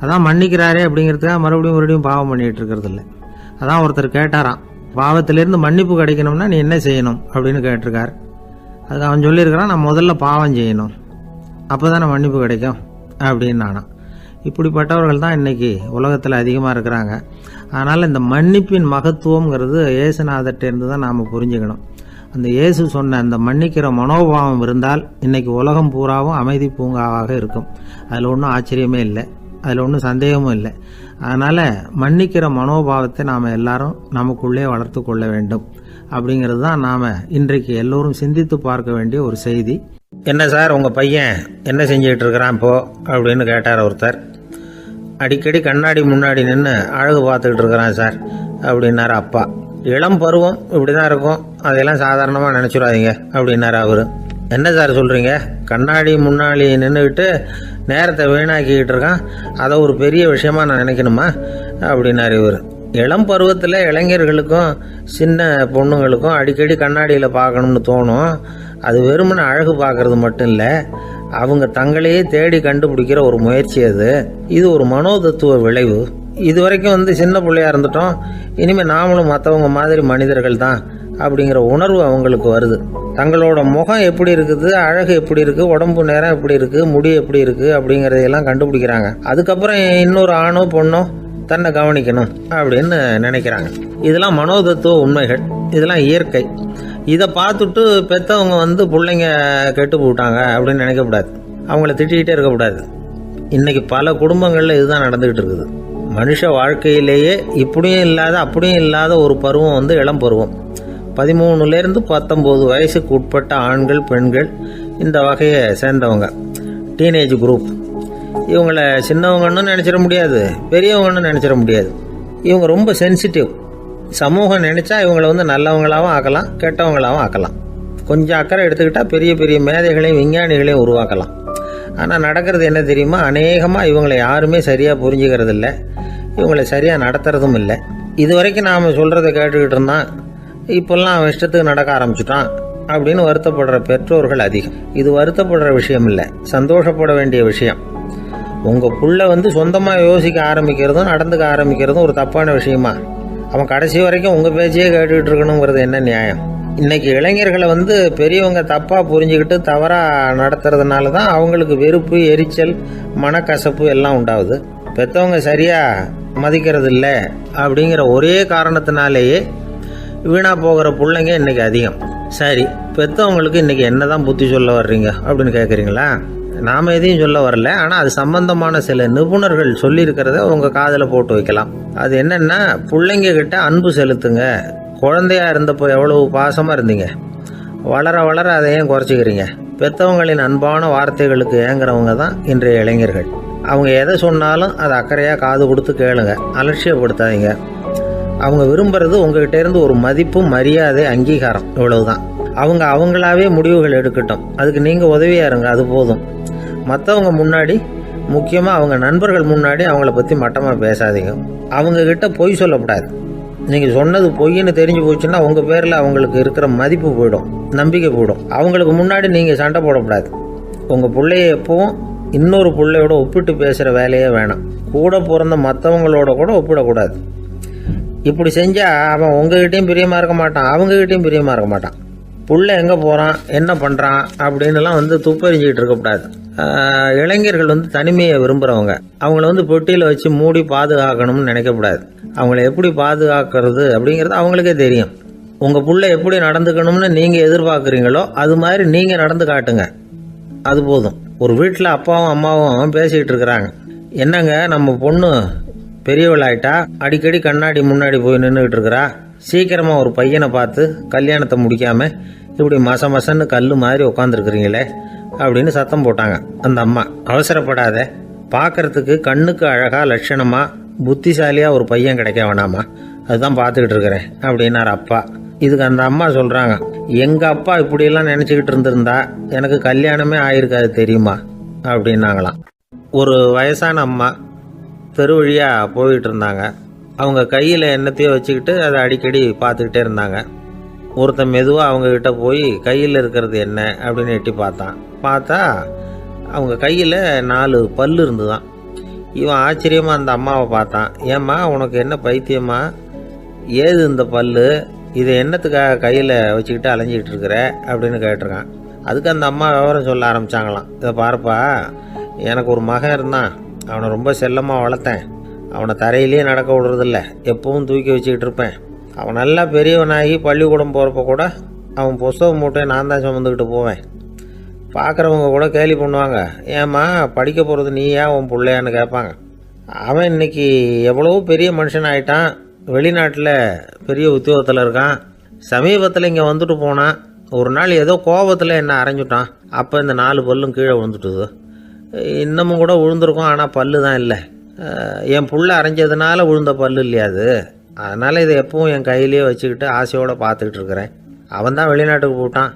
அதான் மன்னிக்கிறாரே அப்படிங்கிறதுக்காக மறுபடியும் பாவம் பண்ணிகிட்டு இருக்கிறது இல்லை. அதான் ஒருத்தர் கேட்டாராம், பாவத்திலேருந்து மன்னிப்பு கிடைக்கணும்னா நீ என்ன செய்யணும் அப்படின்னு கேட்டிருக்கார். அதுக்கு அவன் சொல்லியிருக்கிறான், நான் முதல்ல பாவம் செய்யணும், அப்போ தானே மன்னிப்பு கிடைக்கும் அப்படின்னு நானாம். இப்படிப்பட்டவர்கள் தான் இன்றைக்கி உலகத்தில் அதிகமாக இருக்கிறாங்க. அதனால் இந்த மன்னிப்பின் மகத்துவங்கிறது இயேசுநாதர்கிட்டேருந்து தான் நாம் புரிஞ்சுக்கணும். அந்த இயேசு சொன்ன அந்த மன்னிக்கிற மனோபாவம் இருந்தால் இன்றைக்கி உலகம் பூராவும் அமைதி பூங்காவாக இருக்கும். அதில் ஒன்றும் ஆச்சரியமே இல்லை, அதில் ஒன்றும் சந்தேகமும் இல்லை. அதனால் மன்னிக்கிற மனோபாவத்தை நாம் எல்லாரும் நமக்குள்ளே வளர்த்து கொள்ள வேண்டும் அப்படிங்கிறது தான் நாம் இன்றைக்கு எல்லோரும் சிந்தித்து பார்க்க வேண்டிய ஒரு செய்தி. என்ன சார், உங்கள் பையன் என்ன செஞ்சுக்கிட்டு இருக்கிறான் இப்போ அப்படின்னு கேட்டார் ஒருத்தர். அடிக்கடி கண்ணாடி முன்னாடி நின்று அழகு பார்த்துக்கிட்டு இருக்கிறான் சார் அப்படின்னாரு அப்பா. இளம் பருவம் இப்படி தான் இருக்கும், அதையெல்லாம் சாதாரணமாக நினச்சிடாதீங்க அப்படின்னாரு அவர். என்ன சார் சொல்கிறீங்க, கண்ணாடி முன்னாடி நின்றுக்கிட்டு நேரத்தை வீணாக்கிக்கிட்டு இருக்கான், அதை ஒரு பெரிய விஷயமா நான் நினைக்கணுமா அப்படின்னாரு இவர். இளம் பருவத்தில் இளைஞர்களுக்கும் சின்ன பொண்ணுங்களுக்கும் அடிக்கடி கண்ணாடியில் பார்க்கணும்னு தோணும். அது வெறுமனே அழகு பார்க்கறது மட்டும் இல்லை, அவங்க தங்களையே தேடி கண்டுபிடிக்கிற ஒரு முயற்சி அது. இது ஒரு மனோதத்துவ விளைவு. இது வரைக்கும் சின்ன பிள்ளையா இருந்துட்டோம், இனிமேல் நாமளும் மற்றவங்க மாதிரி மனிதர்கள் தான் அப்படிங்கிற உணர்வு அவங்களுக்கு வருது. தங்களோட முகம் எப்படி இருக்குது, அழகு எப்படி இருக்குது, உடம்பு நேரம் எப்படி இருக்குது, முடி எப்படி இருக்குது அப்படிங்கிறதையெல்லாம் கண்டுபிடிக்கிறாங்க. அதுக்கப்புறம் இன்னொரு ஆணோ பொண்ணோ தன்னை கவனிக்கணும் அப்படின்னு நினைக்கிறாங்க. இதெல்லாம் மனோதத்துவ உண்மைகள், இதெல்லாம் இயற்கை. இதை பார்த்துட்டு பெற்றவங்க பிள்ளைங்க கெட்டு போட்டாங்க அப்படின்னு நினைக்கக்கூடாது, அவங்கள திட்டிக்கிட்டே இருக்கக்கூடாது. இன்றைக்கி பல குடும்பங்களில் இதுதான் நடந்துக்கிட்டு இருக்குது. மனுஷ வாழ்க்கையிலேயே இப்படியும் இல்லாத அப்படியும் இல்லாத ஒரு பருவம் இளம் பருவம். 13லேருந்து 19 வயசுக்கு உட்பட்ட ஆண்கள் பெண்கள் இந்த வகையை சேர்ந்தவங்க, டீனேஜ் குரூப். இவங்கள சின்னவங்கன்னு நினச்சிட முடியாது, பெரியவங்கன்னு நினச்சிட முடியாது. இவங்க ரொம்ப சென்சிட்டிவ். சமூகம் நினச்சா இவங்களை நல்லவங்களாகவும் ஆக்கலாம், கெட்டவங்களாகவும் ஆக்கலாம். கொஞ்சம் அக்கறை எடுத்துக்கிட்டால் பெரிய பெரிய மேதைகளையும் விஞ்ஞானிகளையும் உருவாக்கலாம். ஆனால் நடக்கிறது என்ன தெரியுமா, அநேகமாக இவங்களை யாருமே சரியாக புரிஞ்சுக்கிறது இல்லை, இவங்களை சரியாக நடத்துறதும் இல்லை. இது வரைக்கும் நாம் சொல்கிறத கேட்டுக்கிட்டு இருந்தான், இப்போல்லாம் அவன் இஷ்டத்துக்கு நடக்க ஆரம்பிச்சுட்டான் அப்படின்னு வருத்தப்படுற பெற்றோர்கள் அதிகம். இது வருத்தப்படுற விஷயம் இல்லை, சந்தோஷப்பட வேண்டிய விஷயம். உங்கள் புள்ள சொந்தமாக யோசிக்க ஆரம்பிக்கிறதும் நடந்துக்க ஆரம்பிக்கிறதும் ஒரு தப்பான விஷயமா? அவன் கடைசி வரைக்கும் உங்கள் பேச்சையே கேட்டுக்கிட்டு இருக்கணுங்கிறது என்ன நியாயம்? இன்றைக்கி இளைஞர்களை பெரியவங்க தப்பாக புரிஞ்சுக்கிட்டு தவறாக நடத்துறதுனால தான் அவங்களுக்கு வெறுப்பு, எரிச்சல், மனக்கசப்பு எல்லாம் உண்டாகுது. பெற்றவங்க சரியாக மதிக்கிறது இல்லை அப்படிங்கிற ஒரே காரணத்தினாலேயே வீணாக போகிற பிள்ளைங்க இன்றைக்கி அதிகம். சரி, பெற்றவங்களுக்கு இன்றைக்கி என்ன தான் புத்தி சொல்ல வர்றீங்க அப்படின்னு கேட்குறீங்களா? நாம் எதையும் சொல்ல வரல, ஆனால் அது சம்பந்தமான சில நிபுணர்கள் சொல்லியிருக்கிறத உங்கள் காதில் போட்டு வைக்கலாம். அது என்னென்னா, பிள்ளைங்க கிட்ட அன்பு செலுத்துங்க. குழந்தையாக இருந்தப்போ எவ்வளவு பாசமாக இருந்தீங்க, வளர வளர அதை ஏன் குறைச்சிக்கிறீங்க? பெற்றவங்களின் அன்பான வார்த்தைகளுக்கு ஏங்குறவங்க தான் இன்றைய இளைஞர்கள். அவங்க எதை சொன்னாலும் அதை அக்கறையாக காது கொடுத்து கேளுங்க, அலட்சியப்படுத்தாதீங்க. அவங்க விரும்புறது உங்ககிட்ட இருந்து ஒரு மதிப்பு, மரியாதை, அங்கீகாரம், இவ்வளவுதான். அவங்க அவங்களாவே முடிவுகள் எடுக்கட்டும், அதுக்கு நீங்கள் உதவியாக இருங்க, அது போதும். மற்றவங்க முன்னாடி, முக்கியமாக அவங்க நண்பர்கள் முன்னாடி அவங்கள பற்றி மட்டமாக பேசாதீங்க. அவங்கக்கிட்ட பொய் சொல்லக்கூடாது. நீங்கள் சொன்னது பொய்ன்னு தெரிஞ்சு போச்சுன்னா உங்கள் பேரில் அவங்களுக்கு இருக்கிற மதிப்பு போயிடும், நம்பிக்கை போயிடும். அவங்களுக்கு முன்னாடி நீங்கள் சண்டை போடக்கூடாது. உங்கள் பிள்ளைய எப்பவும் இன்னொரு பிள்ளையோட ஒப்பிட்டு பேசுகிற வேலையே வேணாம். கூட பிறந்த மற்றவங்களோட கூட ஒப்பிடக்கூடாது. இப்படி செஞ்சால் அவன் உங்ககிட்டையும் பிரியமாக இருக்க மாட்டான், அவங்ககிட்டையும் பிரியமாக இருக்க மாட்டான். புள்ள எங்கே போகிறான், என்ன பண்ணுறான் அப்படின்னுலாம் துப்பறிஞ்சிக்கிட்டு இருக்கக்கூடாது. இளைஞர்கள் தனிமையை விரும்புகிறவங்க. அவங்கள பெட்டியில் வச்சு மூடி பாதுகாக்கணும்னு நினைக்கக்கூடாது. அவங்கள எப்படி பாதுகாக்கிறது அப்படிங்கிறது அவங்களுக்கே தெரியும். உங்கள் புள்ள எப்படி நடந்துக்கணும்னு நீங்கள் எதிர்பார்க்குறீங்களோ அது மாதிரி நீங்கள் நடந்து காட்டுங்க, அது போதும். ஒரு வீட்டில் அப்பாவும் அம்மாவும் பேசிக்கிட்டு இருக்கிறாங்க. என்னங்க, நம்ம பொண்ணு பெரியவளாயிட்டா, அடிக்கடி கண்ணாடி முன்னாடி போய் நின்றுக்கிட்டு இருக்கிறா, சீக்கிரமாக ஒரு பையனை பார்த்து கல்யாணத்தை முடிக்காமல் இப்படி மசன்னு கல் மாதிரி உட்காந்துருக்குறீங்களே அப்படின்னு சத்தம் போட்டாங்க அந்த அம்மா. அவசரப்படாத, பார்க்கறதுக்கு கண்ணுக்கு அழகாக லட்சணமாக புத்திசாலியாக ஒரு பையன் கிடைக்க வேணாமா, அதுதான் பார்த்துக்கிட்டு இருக்கிறேன் அப்படின்னார் அப்பா. இதுக்கு அந்த அம்மா சொல்கிறாங்க, எங்கள் அப்பா இப்படியெல்லாம் நினச்சிக்கிட்டு இருந்திருந்தா எனக்கு கல்யாணமே ஆயிருக்காது தெரியுமா அப்படின்னாங்களாம். ஒரு வயசான அம்மா தெரு வழியாக போயிட்டு இருந்தாங்க. அவங்க கையில் என்னத்தையோ வச்சுக்கிட்டு அதை அடிக்கடி பார்த்துக்கிட்டே இருந்தாங்க. ஒருத்தன் மெதுவாக அவங்கக்கிட்ட போய் கையில் இருக்கிறது என்ன அப்படின்னு எட்டி பார்த்தா அவங்க கையில் 4 பல் இருந்துதான். இவன் ஆச்சரியமாக அந்த அம்மாவை பார்த்தான். ஏம்மா, உனக்கு என்ன பைத்தியமா, ஏது இந்த பல், இதை என்னத்துக்காக கையில் வச்சுக்கிட்டு அலைஞ்சிக்கிட்டு இருக்கிற அப்படின்னு கேட்டிருக்கான். அதுக்கு அந்த அம்மா விவரம் சொல்ல ஆரம்பித்தாங்களாம். இதை பாருப்பா, எனக்கு ஒரு மகன் இருந்தான், அவனை ரொம்ப செல்லமாக வளர்த்தேன். அவனை தரையிலேயே நடக்க விடுறதில்ல, எப்பவும் தூக்கி வச்சுக்கிட்டு இருப்பேன். அவன் நல்லா பெரியவனாகி பள்ளிக்கூடம் போகிறப்ப கூட அவன் புஸ்தக மூட்டையை நான் தான் சுமந்துக்கிட்டு போவேன். பார்க்குறவங்க கூட கேலி பண்ணுவாங்க, ஏம்மா படிக்க போகிறது நீயா உன் பிள்ளையான்னு கேட்பாங்க. அவன் இன்னைக்கு எவ்வளவோ பெரிய மனுஷன் ஆகிட்டான், வெளிநாட்டில் பெரிய உத்தியோகத்தில் இருக்கான். சமீபத்தில் இங்கே வந்துட்டு போனான். ஒரு நாள் ஏதோ கோபத்தில் என்ன அரைஞ்சுட்டான். அப்போ இந்த 4 பல்லும் கீழே விழுந்துட்டுது. இன்னமும் கூட விழுந்திருக்கும், ஆனால் பல்லு தான் இல்லை. என் புள்ள அரைஞ்சதுனால விழுந்த பல்லு இல்லையா அது, அதனால் இதை எப்பவும் என் கையிலேயே வச்சுக்கிட்டு ஆசையோடு பார்த்துக்கிட்டு இருக்கிறேன். அவன் தான் வெளிநாட்டுக்கு போட்டான்,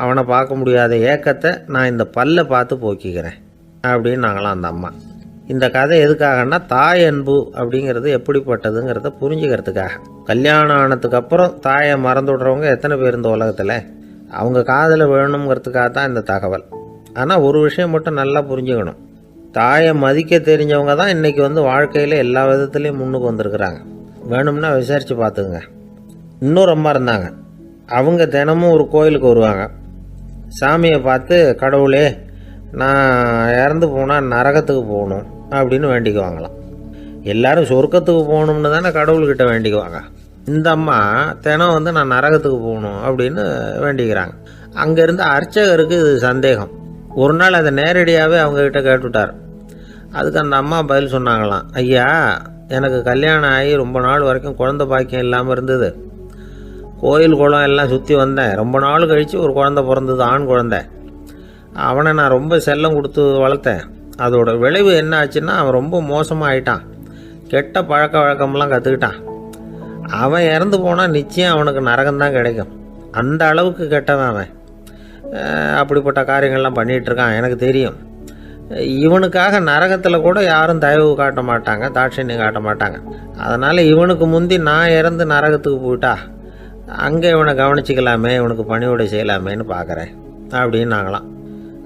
அவனை பார்க்க முடியாத ஏக்கத்தை நான் இந்த பல்லை பார்த்து போக்கிக்கிறேன் அப்படின்னு நாங்களாம் அந்த அம்மா. இந்த கதை எதுக்காகன்னா, தாய் அன்பு அப்படிங்கிறது எப்படிப்பட்டதுங்கிறத புரிஞ்சுக்கிறதுக்காக. கல்யாணம் ஆனதுக்கு அப்புறம் தாயை மறந்து விடுறவங்க எத்தனை பேர் இந்த உலகத்தில்? அவங்க காதில் வேணுங்கிறதுக்காக தான் இந்த தகவல். ஆனால் ஒரு விஷயம் மட்டும் நல்லா புரிஞ்சுக்கணும், தாயை மதிக்க தெரிஞ்சவங்க தான் இன்றைக்கி வாழ்க்கையில் எல்லா விதத்துலேயும் முன்னுக்கு வந்திருக்கிறாங்க. வேணும்னா விசாரித்து பார்த்துக்குங்க. இன்னொரு அம்மா இருந்தாங்க. அவங்க தினமும் ஒரு கோயிலுக்கு வருவாங்க. சாமியை பார்த்து, கடவுளே நான் இறந்து போனால் நரகத்துக்கு போகணும் அப்படின்னு வேண்டிக்குவாங்களாம். எல்லோரும் சொர்க்கத்துக்கு போகணும்னு தானே கடவுள்கிட்ட வேண்டிக்குவாங்க. இந்த அம்மா தினம் நான் நரகத்துக்கு போகணும் அப்படின்னு வேண்டிக்கிறாங்க. அங்கேருந்து அர்ச்சகருக்கு இது சந்தேகம். ஒரு நாள் அதை நேரடியாகவே அவங்கக்கிட்ட கேட்டுவிட்டார். அதுக்கு அந்த அம்மா பதில் சொன்னாங்களாம், ஐயா, எனக்கு கல்யாணம் ஆகி ரொம்ப நாள் வரைக்கும் குழந்தை பாக்கியம் இல்லாமல் இருந்தது. கோயில் குளம் எல்லாம் சுற்றி வந்தேன். ரொம்ப நாள் கழித்து ஒரு குழந்தை பிறந்தது, ஆண் குழந்தை. அவனை நான் ரொம்ப செல்லம் கொடுத்து வளர்த்தேன். அதோட விளைவு என்ன ஆச்சுன்னா, அவன் ரொம்ப மோசமாக ஆயிட்டான். கெட்ட பழக்க வழக்கம்லாம் கற்றுக்கிட்டான். அவன் இறந்து போனால் நிச்சயம் அவனுக்கு நரகம்தான் கிடைக்கும். அந்த அளவுக்கு கெட்டவன் அவன். அப்படிப்பட்ட காரியங்கள்லாம் பண்ணிகிட்ருக்கான், எனக்கு தெரியும். இவனுக்காக நரகத்தில் கூட யாரும் தயவு காட்ட மாட்டாங்க, தாட்சண்யம் காட்ட மாட்டாங்க. அதனால் இவனுக்கு முந்தி நான் இறந்து நரகத்துக்கு போயிட்டா அங்கே இவனை கவனிச்சிக்கலாமே, இவனுக்கு பணிவிடை செய்யலாமேன்னு பார்க்குறேன் அப்படின்னு நாங்களாம்.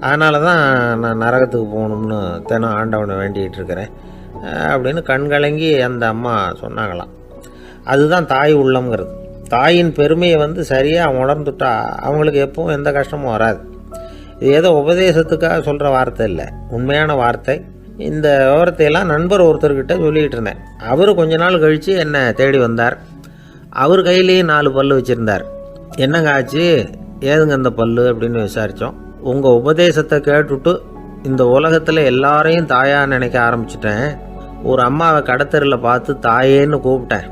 அதனால தான் நான் நரகத்துக்கு போகணும்னு தினம் ஆண்டவனை வேண்டிகிட்டு இருக்கிறேன் அப்படின்னு கண்கலங்கி அந்த அம்மா சொன்னாங்களாம். அதுதான் தாய் உள்ளம்ங்கிறது. தாயின் பெருமையை சரியாக உணர்ந்துட்டா அவங்களுக்கு எப்பவும் எந்த கஷ்டமும் வராது. இது ஏதோ உபதேசத்துக்காக சொல்கிற வார்த்தை இல்லை, உண்மையான வார்த்தை. இந்த விவரத்தையெல்லாம் நண்பர் ஒருத்தர்கிட்ட சொல்லிகிட்டு இருந்தேன். அவர் கொஞ்ச நாள் கழித்து என்னை தேடி வந்தார். அவர் கையிலேயே 4 பல்லு வச்சுருந்தார். என்னங்க ஆச்சு, ஏதுங்க அந்த பல்லு அப்படின்னு விசாரித்தோம். உங்கள் உபதேசத்தை கேட்டுவிட்டு இந்த உலகத்தில் எல்லாரையும் தாயாக நினைக்க ஆரம்பிச்சிட்டேன். ஒரு அம்மாவை கடத்தரில் பார்த்து தாயேன்னு கூப்பிட்டேன்.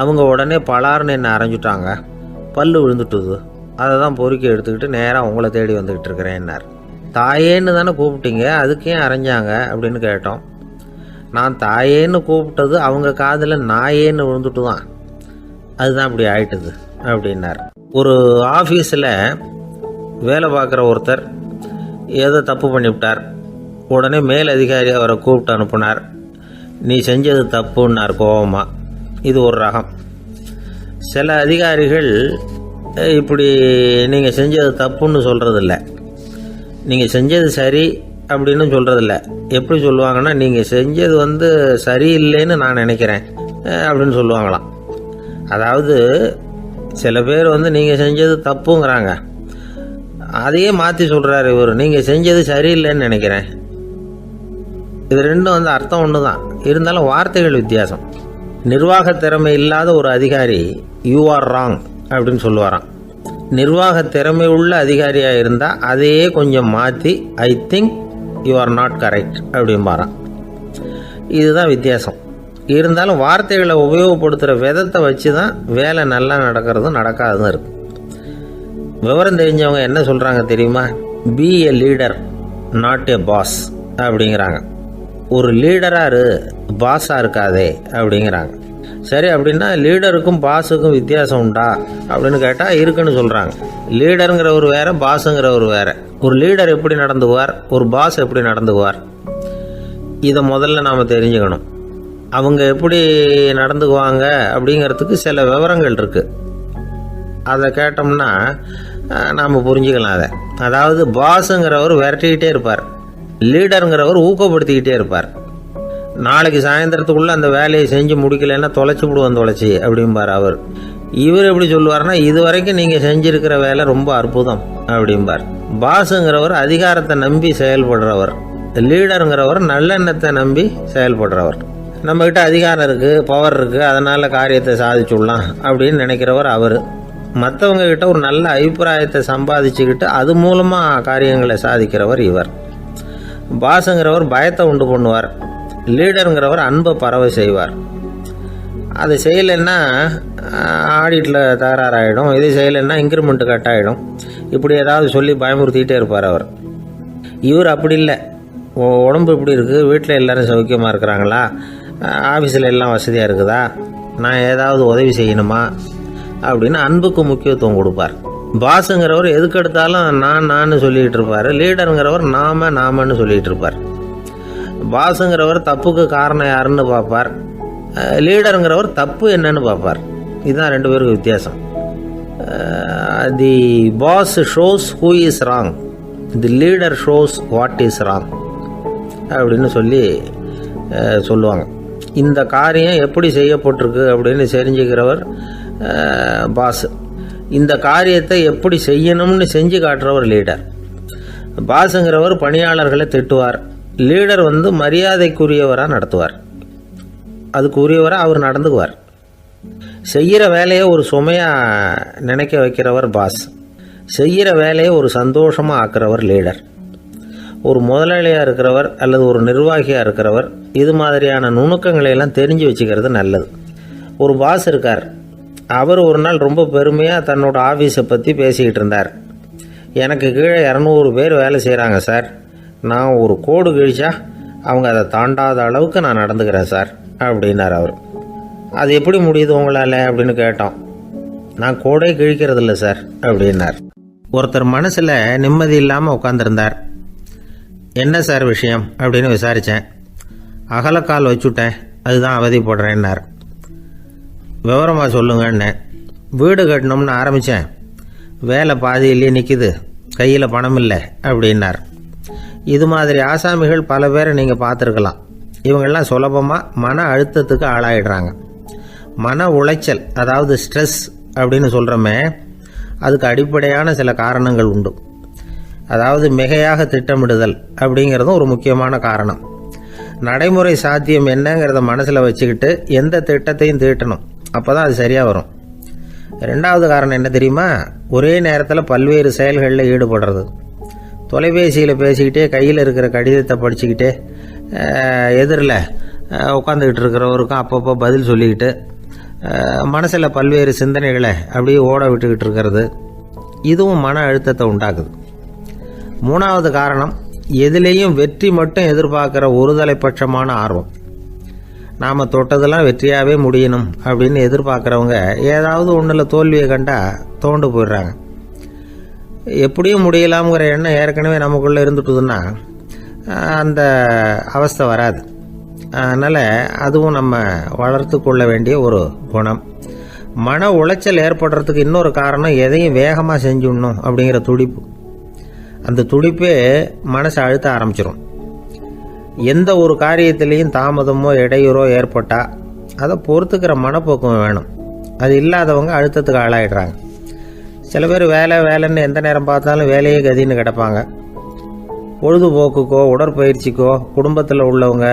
அவங்க உடனே பலார்னு என்னை அரைஞ்சிட்டாங்க. பல்லு விழுந்துட்டுது. அதை தான் பொறுக்கி எடுத்துக்கிட்டு நேராக உங்களை தேடி வந்துக்கிட்டு இருக்கிறேன்னார். தாயேன்னு தானே கூப்பிட்டீங்க, அதுக்கு ஏன் அரைஞ்சாங்க அப்படின்னு கேட்டோம். நான் தாயேன்னு கூப்பிட்டது அவங்க காதில் நாயேன்னு விழுந்துட்டு தான், அதுதான் இப்படி ஆயிட்டுது அப்படின்னார். ஒரு ஆஃபீஸில் வேலை பார்க்குற ஒருத்தர் ஏதோ தப்பு பண்ணிவிட்டார். உடனே மேல் அதிகாரி அவரை கூப்பிட்டு அனுப்புனார். நீ செஞ்சது தப்புன்னார் கோபமாக. இது ஒரு ரகம். சில அதிகாரிகள் இப்படி நீங்கள் செஞ்சது தப்புன்னு சொல்கிறதில்ல, நீங்கள் செஞ்சது சரி அப்படின்னு சொல்கிறதில்ல. எப்படி சொல்லுவாங்கன்னா, நீங்கள் செஞ்சது சரியில்லைன்னு நான் நினைக்கிறேன் அப்படின்னு சொல்லுவாங்களாம். அதாவது சில பேர் நீங்கள் செஞ்சது தப்புங்கிறாங்க, அதையே மாற்றி சொல்கிறாரு இவர், நீங்கள் செஞ்சது சரியில்லைன்னு நினைக்கிறேன். இது ரெண்டும் அர்த்தம் ஒன்று தான், இருந்தாலும் வார்த்தைகள் வித்தியாசம். நிர்வாக திறமை இல்லாத ஒரு அதிகாரி யூ ஆர் ராங் அப்படின்னு சொல்லுவாராம். நிர்வாக திறமை உள்ள அதிகாரியாக இருந்தால் அதையே கொஞ்சம் மாற்றி I think you are not correct அப்படிம்பாராம். இதுதான் வித்தியாசம். இருந்தாலும் வார்த்தைகளை உபயோகப்படுத்துகிற விதத்தை வச்சு தான் வேலை நல்லா நடக்கிறதும் நடக்காததும் இருக்குது. விவரம் தெரிஞ்சவங்க என்ன சொல்கிறாங்க தெரியுமா? Be a leader not a boss அப்படிங்கிறாங்க. ஒரு லீடராக பாஸாக இருக்காதே அப்படிங்கிறாங்க. சரி, அப்படின்னா லீடருக்கும் பாஸுக்கும் வித்தியாசம் உண்டா அப்படின்னு கேட்டால் இருக்குன்னு சொல்கிறாங்க. லீடருங்கிறவர் வேறு, பாஸுங்கிறவர் வேறு. ஒரு லீடர் எப்படி நடந்துக்குவார், ஒரு பாஸ் எப்படி நடந்துக்குவார், இதை முதல்ல நாம் தெரிஞ்சுக்கணும். அவங்க எப்படி நடந்துக்குவாங்க அப்படிங்கிறதுக்கு சில விவரங்கள் இருக்குது. அதை கேட்டோம்னா நாம் புரிஞ்சுக்கலாம் அதை. அதாவது பாஸுங்கிறவர் விரட்டிக்கிட்டே இருப்பார், லீடருங்கிறவர் ஊக்கப்படுத்திக்கிட்டே இருப்பார். நாளைக்கு சாயந்தரத்துக்குள்ளே அந்த வேலையை செஞ்சு முடிக்கலைன்னா தொலைச்சி விடுவோம் தொலைச்சி அப்படிம்பார் அவர். இவர் எப்படி சொல்லுவார்னா, இது வரைக்கும் நீங்கள் செஞ்சுருக்கிற வேலை ரொம்ப அற்புதம் அப்படிம்பார். பாஸுங்கிறவர் அதிகாரத்தை நம்பி செயல்படுறவர், லீடருங்கிறவர் நல்லெண்ணத்தை நம்பி செயல்படுறவர். நம்மக்கிட்ட அதிகாரம் இருக்குது, பவர் இருக்குது, அதனால் காரியத்தை சாதிச்சுடலாம் அப்படின்னு நினைக்கிறவர் அவர். மற்றவங்க கிட்ட ஒரு நல்ல அபிப்பிராயத்தை சம்பாதிச்சுக்கிட்டு அது மூலமாக காரியங்களை சாதிக்கிறவர் இவர். பாஸுங்கிறவர் பயத்தை உண்டு பண்ணுவார், லீடருங்கிறவர் அன்பை பரவ செய்வார். அதை செய்யலைன்னா ஆடிட்டில் தகராறாயிடும், இதை செய்யலைன்னா இன்க்ரிமெண்ட்டு கட் ஆகிடும், இப்படி ஏதாவது சொல்லி பயமுறுத்திக்கிட்டே இருப்பார் அவர். இவர் அப்படி இல்லை. உடம்பு இப்படி இருக்குது, வீட்டில் எல்லோரும் சௌக்கியமாக இருக்கிறாங்களா, ஆஃபீஸில் எல்லாம் வசதியாக இருக்குதா, நான் ஏதாவது உதவி செய்யணுமா அப்படின்னு அன்புக்கு முக்கியத்துவம் கொடுப்பார். பாஸுங்கிறவர் எதுக்கு எடுத்தாலும் நான் சொல்லிகிட்டு இருப்பார். லீடருங்கிறவர் நாமன்னு சொல்லிகிட்டு இருப்பார். பாஸுங்கிறவர் தப்புக்கு காரணம் யாருன்னு பார்ப்பார். லீடருங்கிறவர் தப்பு என்னன்னு பார்ப்பார். இதுதான் ரெண்டு பேருக்கு வித்தியாசம். The boss shows who is wrong, the leader shows what is wrong அப்படின்னு சொல்லுவாங்க. இந்த காரியம் எப்படி செய்யப்பட்டிருக்கு அப்படின்னு தெரிஞ்சுக்கிறவர் பாஸ். இந்த காரியத்தை எப்படி செய்யணும்னு செஞ்சு காட்டுறவர் லீடர். பாஸுங்கிறவர் பணியாளர்களை திட்டுவார். லீடர் மரியாதைக்குரியவராக நடத்துவார். அதுக்கு உரியவராக அவர் நடந்துக்குவார். செய்கிற வேலையை ஒரு சுமையாக நினைக்க வைக்கிறவர் பாஸ். செய்கிற வேலையை ஒரு சந்தோஷமாக ஆக்குறவர் லீடர். ஒரு முதலாளியாக இருக்கிறவர் அல்லது ஒரு நிர்வாகியாக இருக்கிறவர் இது மாதிரியான நுணுக்கங்களை எல்லாம் தெரிஞ்சு வச்சுக்கிறது நல்லது. ஒரு பாஸ் இருக்கார். அவர் ஒரு நாள் ரொம்ப பெருமையாக தன்னோட ஆஃபீஸை பற்றி பேசிக்கிட்டு இருந்தார். எனக்கு கீழே 200 பேர் வேலை செய்கிறாங்க சார். நான் ஒரு கோடு கிழிச்சா அவங்க அதை தாண்டாத அளவுக்கு நான் நடந்துக்கிறேன் சார் அப்படின்னார் அவர். அது எப்படி முடியுது உங்களால் அப்படின்னு கேட்டோம். நான் கோடே கிழிக்கிறதில்ல சார் அப்படின்னார். ஒருத்தர் மனசில் நிம்மதி இல்லாமல் உட்காந்துருந்தார். என்ன சார் விஷயம் அப்படின்னு விசாரித்தேன். அகலக்கால் வச்சுட்டேன், அதுதான் அவதிப்படுறேன்னார். விவரமாக சொல்லுங்கன்னு. வீடு கட்டணும்னு ஆரம்பித்தேன், வேலை பாதியிலேயே நிற்கிது, கையில் பணம் இல்லை அப்படின்னார். இது மாதிரி ஆசாமிகள் பல பேரை நீங்கள் பார்த்துருக்கலாம். இவங்கெல்லாம் சுலபமாக மன அழுத்தத்துக்கு ஆளாயிடுறாங்க. மன உளைச்சல், அதாவது ஸ்ட்ரெஸ் அப்படின்னு சொல்கிறோமே, அதுக்கு அடிப்படையான சில காரணங்கள் உண்டு. அதாவது மிகையாக திட்டமிடுதல் அப்படிங்கிறதும் ஒரு முக்கியமான காரணம். நடைமுறை சாத்தியம் என்னங்கிறத மனசில் வச்சுக்கிட்டு எந்த திட்டத்தையும் தீட்டணும், அப்போ தான் அது சரியாக வரும். ரெண்டாவது காரணம் என்ன தெரியுமா? ஒரே நேரத்தில் பல்வேறு செயல்களில் ஈடுபடுறது. தொலைபேசியில் பேசிக்கிட்டே கையில் இருக்கிற கடிதத்தை படிச்சுக்கிட்டே எதிரில் உட்காந்துக்கிட்டு இருக்கிறவருக்கும் அப்பப்போ பதில் சொல்லிக்கிட்டு மனசில் பல்வேறு சிந்தனைகளை அப்படியே ஓட விட்டுக்கிட்டு இருக்கிறது, இதுவும் மன அழுத்தத்தை உண்டாக்குது. மூணாவது காரணம், எதிலேயும் வெற்றி மட்டும் எதிர்பார்க்குற ஒருதலைப்பட்சமான ஆர்வம். நாம் தொட்டதெல்லாம் வெற்றியாகவே முடியணும் அப்படின்னு எதிர்பார்க்குறவங்க ஏதாவது ஒன்றில் தோல்வியை கண்டால் தோண்டு போயிடுறாங்க. எப்படியும் முடியலாம்ங்கிற எண்ணம் ஏற்கனவே நமக்குள்ளே இருந்துட்டுதுன்னா அந்த அவஸ்தை வராது. அதனால் அதுவும் நம்ம வளர்த்து கொள்ள வேண்டிய ஒரு குணம். மன உளைச்சல் ஏற்படுறதுக்கு இன்னொரு காரணம், எதையும் வேகமாக செஞ்சுடணும் அப்படிங்கிற துடிப்பு. அந்த துடிப்பே மனசை அழுத்த ஆரம்பிச்சிடும். எந்த ஒரு காரியத்திலையும் தாமதமோ இடையூறோ ஏற்பட்டால் அதை பொறுத்துக்கிற மனப்போக்கம் வேணும். அது இல்லாதவங்க அழுத்தத்துக்கு ஆளாயிடுறாங்க. சில பேர் வேலைன்னு எந்த நேரம் பார்த்தாலும் வேலையே கதின்னு கிடப்பாங்க. பொழுதுபோக்குக்கோ உடற்பயிற்சிக்கோ குடும்பத்தில் உள்ளவங்க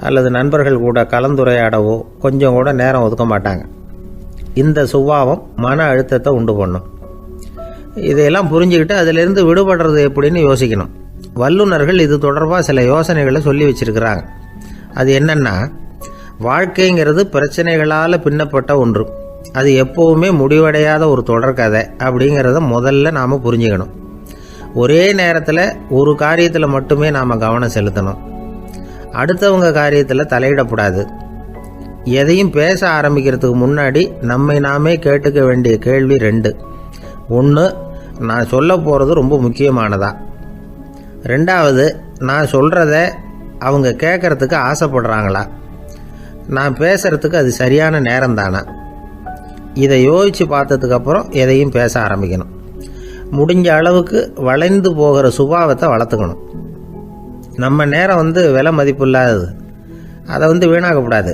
அல்லது நண்பர்கள் கூட கலந்துரையாடவோ கொஞ்சம் கூட நேரம் ஒதுக்க மாட்டாங்க. இந்த சுபாவம் மன அழுத்தத்தை உண்டு பண்ணும். இதையெல்லாம் புரிஞ்சுக்கிட்டு அதிலிருந்து விடுபடுறது எப்படின்னு யோசிக்கணும். வல்லுநர்கள் இது தொடர்பாக சில யோசனைகளை சொல்லி வச்சிருக்கிறாங்க. அது என்னன்னா, வாழ்க்கைங்கிறது பிரச்சனைகளால் பின்னப்பட்ட ஒன்று. அது எப்போவுமே முடிவடையாத ஒரு தொடர்கதை அப்படிங்கிறத முதல்ல நாம் புரிஞ்சுக்கணும். ஒரே நேரத்தில் ஒரு காரியத்தில் மட்டுமே நாம் கவனம் செலுத்தணும். அடுத்தவங்க காரியத்தில் தலையிடக்கூடாது. எதையும் பேச ஆரம்பிக்கிறதுக்கு முன்னாடி நம்மை நாமே கேட்டுக்க வேண்டிய கேள்வி 2. 1, நான் சொல்ல போகிறது ரொம்ப முக்கியமானதா? 2வது, நான் சொல்கிறத அவங்க கேட்குறதுக்கு ஆசைப்படுறாங்களா? நான் பேசுகிறதுக்கு அது சரியான நேரம் தானா? இதை யோசித்து பார்த்ததுக்கப்புறம் எதையும் பேச ஆரம்பிக்கணும். முடிஞ்ச அளவுக்கு வளைந்து போகிற சுபாவத்தை வளர்த்துக்கணும். நம்ம நேரம் விலை மதிப்பு இல்லாதது, அதை வீணாக்கக்கூடாது.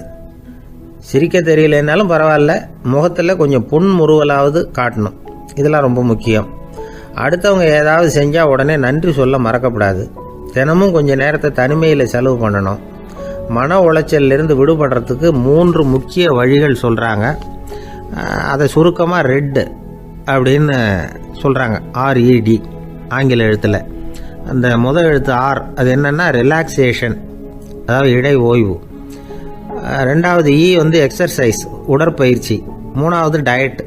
சிரிக்க தெரியலனாலும் பரவாயில்ல, முகத்தில் கொஞ்சம் புன்முறுவலாவது காட்டணும். இதெல்லாம் ரொம்ப முக்கியம். அடுத்தவங்க ஏதாவது செஞ்சால் உடனே நன்றி சொல்ல மறக்கக்கூடாது. தினமும் கொஞ்சம் நேரத்தை தனிமையில் செலவு பண்ணணும். மன உளைச்சலிருந்து விடுபடுறதுக்கு 3 முக்கிய வழிகள் சொல்கிறாங்க. அதை சுருக்கமாக ரெட் அப்படின்னு சொல்கிறாங்க. RED ஆங்கில எழுத்தில். அந்த முதல் எழுத்து R, அது என்னென்னா ரிலாக்ஸேஷன், அதாவது இடை ஓய்வு. 2வது E எக்ஸர்சைஸ், உடற்பயிற்சி. 3வது டயட்,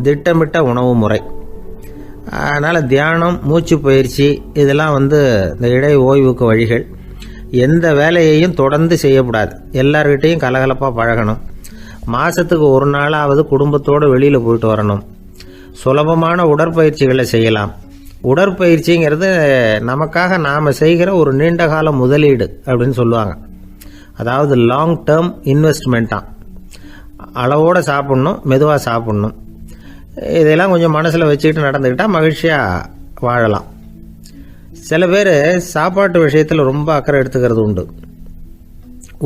திட்டமிட்ட உணவு முறை. அதனால் தியானம், மூச்சு பயிற்சி இதெல்லாம் இந்த இடை ஓய்வுக்கு வழிகள். எந்த வேலையையும் தொடர்ந்து செய்யக்கூடாது. எல்லார்கிட்டையும் கலகலப்பாக பழகணும். மாதத்துக்கு 1 நாளாவது குடும்பத்தோடு வெளியில் போயிட்டு வரணும். சுலபமான உடற்பயிற்சிகளை செய்யலாம். உடற்பயிற்சிங்கிறது நமக்காக நாம் செய்கிற ஒரு நீண்டகால முதலீடு அப்படின்னு சொல்லுவாங்க. அதாவது லாங் டேர்ம் இன்வெஸ்ட்மெண்ட்டாக. அளவோடு சாப்பிட்ணும், மெதுவாக சாப்பிட்ணும். இதெல்லாம் கொஞ்சம் மனசில் வச்சுக்கிட்டு நடந்துக்கிட்டால் மகிழ்ச்சியாக வாழலாம். சில பேர் சாப்பாட்டு விஷயத்தில் ரொம்ப அக்கறை எடுத்துக்கிறது உண்டு.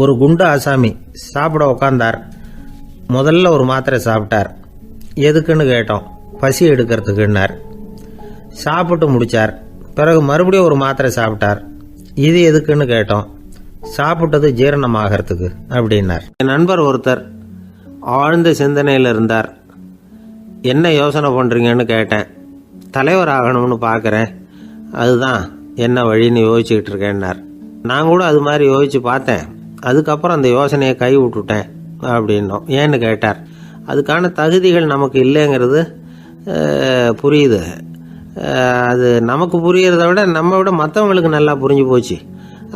ஒரு குண்டு ஆசாமி சாப்பிட உக்காந்தார். முதல்ல ஒரு மாத்திரை சாப்பிட்டார். எதுக்குன்னு கேட்டோம். பசி எடுக்கிறதுக்குன்னார். சாப்பிட்டு முடித்தார். பிறகு மறுபடியும் ஒரு மாத்திரை சாப்பிட்டார். இது எதுக்குன்னு கேட்டோம். சாப்பிட்டது ஜீரணமாகறதுக்கு அப்படின்னார். என் நண்பர் ஒருத்தர் ஆழ்ந்த சிந்தனையில் இருந்தார். என்ன யோசனை பண்ணுறீங்கன்னு கேட்டேன். தலைவர் ஆகணும்னு பார்க்குறேன், அதுதான் என்ன வழின்னு யோசிச்சுக்கிட்டு இருக்கேன்னார். நான் கூட அது மாதிரி யோசித்து பார்த்தேன். அதுக்கப்புறம் அந்த யோசனையை கை விட்டுட்டேன் அப்படின்னோம். ஏன்னு கேட்டார். அதுக்கான தகுதிகள் நமக்கு இல்லைங்கிறது புரியுது. அது நமக்கு புரியறத விட நம்ம விட மற்றவங்களுக்கு நல்லா புரிஞ்சு போச்சு.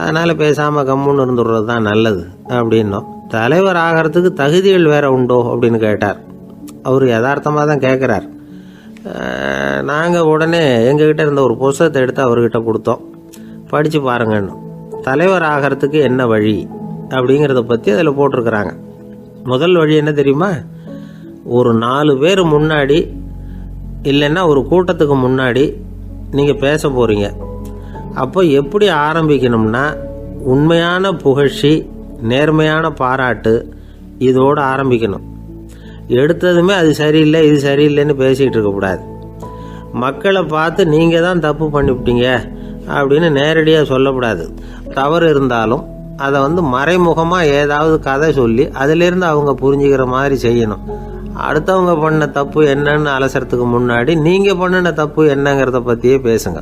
அதனால் பேசாமல் கம்முன்னு இருந்துடுறது தான் நல்லது அப்படின்னோம். தலைவர் ஆகிறதுக்கு தகுதிகள் வேறு உண்டோ அப்படின்னு கேட்டார். அவர் யதார்த்தமாக தான் கேட்குறார். நாங்கள் உடனே எங்ககிட்ட இருந்த ஒரு புத்தகத்தை எடுத்து அவர்கிட்ட கொடுத்தோம். படித்து பாருங்கன்னு. தலைவர் ஆகிறதுக்கு என்ன வழி அப்படிங்கிறத பற்றி அதில் போட்டிருக்கிறாங்க. முதல் வழி என்ன தெரியுமா? ஒரு 4 பேர் முன்னாடி இல்லைன்னா ஒரு கூட்டத்துக்கு முன்னாடி நீங்கள் பேச போகிறீங்க. அப்போ எப்படி ஆரம்பிக்கணும்னா, உண்மையான புகழ்ச்சி, நேர்மையான பாராட்டு, இதோடு ஆரம்பிக்கணும். எடுத்ததுமே அது சரியில்லை இது சரியில்லைன்னு பேசிகிட்டு இருக்கக்கூடாது. மக்களை பார்த்து நீங்கள் தான் தப்பு பண்ணிவிட்டீங்க அப்படின்னு நேரடியாக சொல்லக்கூடாது. தவறு இருந்தாலும் அதை மறைமுகமாக ஏதாவது கதை சொல்லி அதிலிருந்து அவங்க புரிஞ்சுக்கிற மாதிரி செய்யணும். அடுத்தவங்க பண்ண தப்பு என்னன்னு அலசறதுக்கு முன்னாடி நீங்கள் பண்ணின தப்பு என்னங்கிறத பற்றியே பேசுங்க.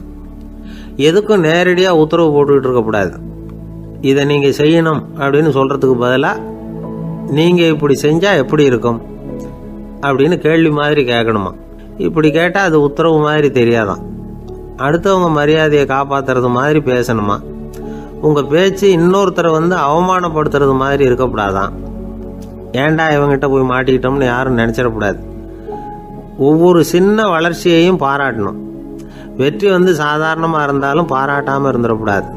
எதுக்கும் நேரடியாக உத்தரவு போட்டுக்கிட்டு இருக்கக்கூடாது. இதை நீங்கள் செய்யணும் அப்படின்னு சொல்கிறதுக்கு பதிலாக நீங்கள் இப்படி செஞ்சால் எப்படி இருக்கும் அப்படின்னு கேள்வி மாதிரி கேட்கணுமா. இப்படி கேட்டால் அது உத்தரவு மாதிரி தெரியாதான். அடுத்தவங்க மரியாதையை காப்பாற்றுறது மாதிரி பேசணுமா. உங்கள் பேச்சு இன்னொருத்தரை அவமானப்படுத்துறது மாதிரி இருக்கக்கூடாதான். ஏண்டா இவங்கிட்ட போய் மாட்டிக்கிட்டோம்னு யாரும் நினச்சிடக்கூடாது. ஒவ்வொரு சின்ன வளர்ச்சியையும் பாராட்டணும். வெற்றி சாதாரணமாக இருந்தாலும் பாராட்டாமல் இருந்துடக்கூடாது.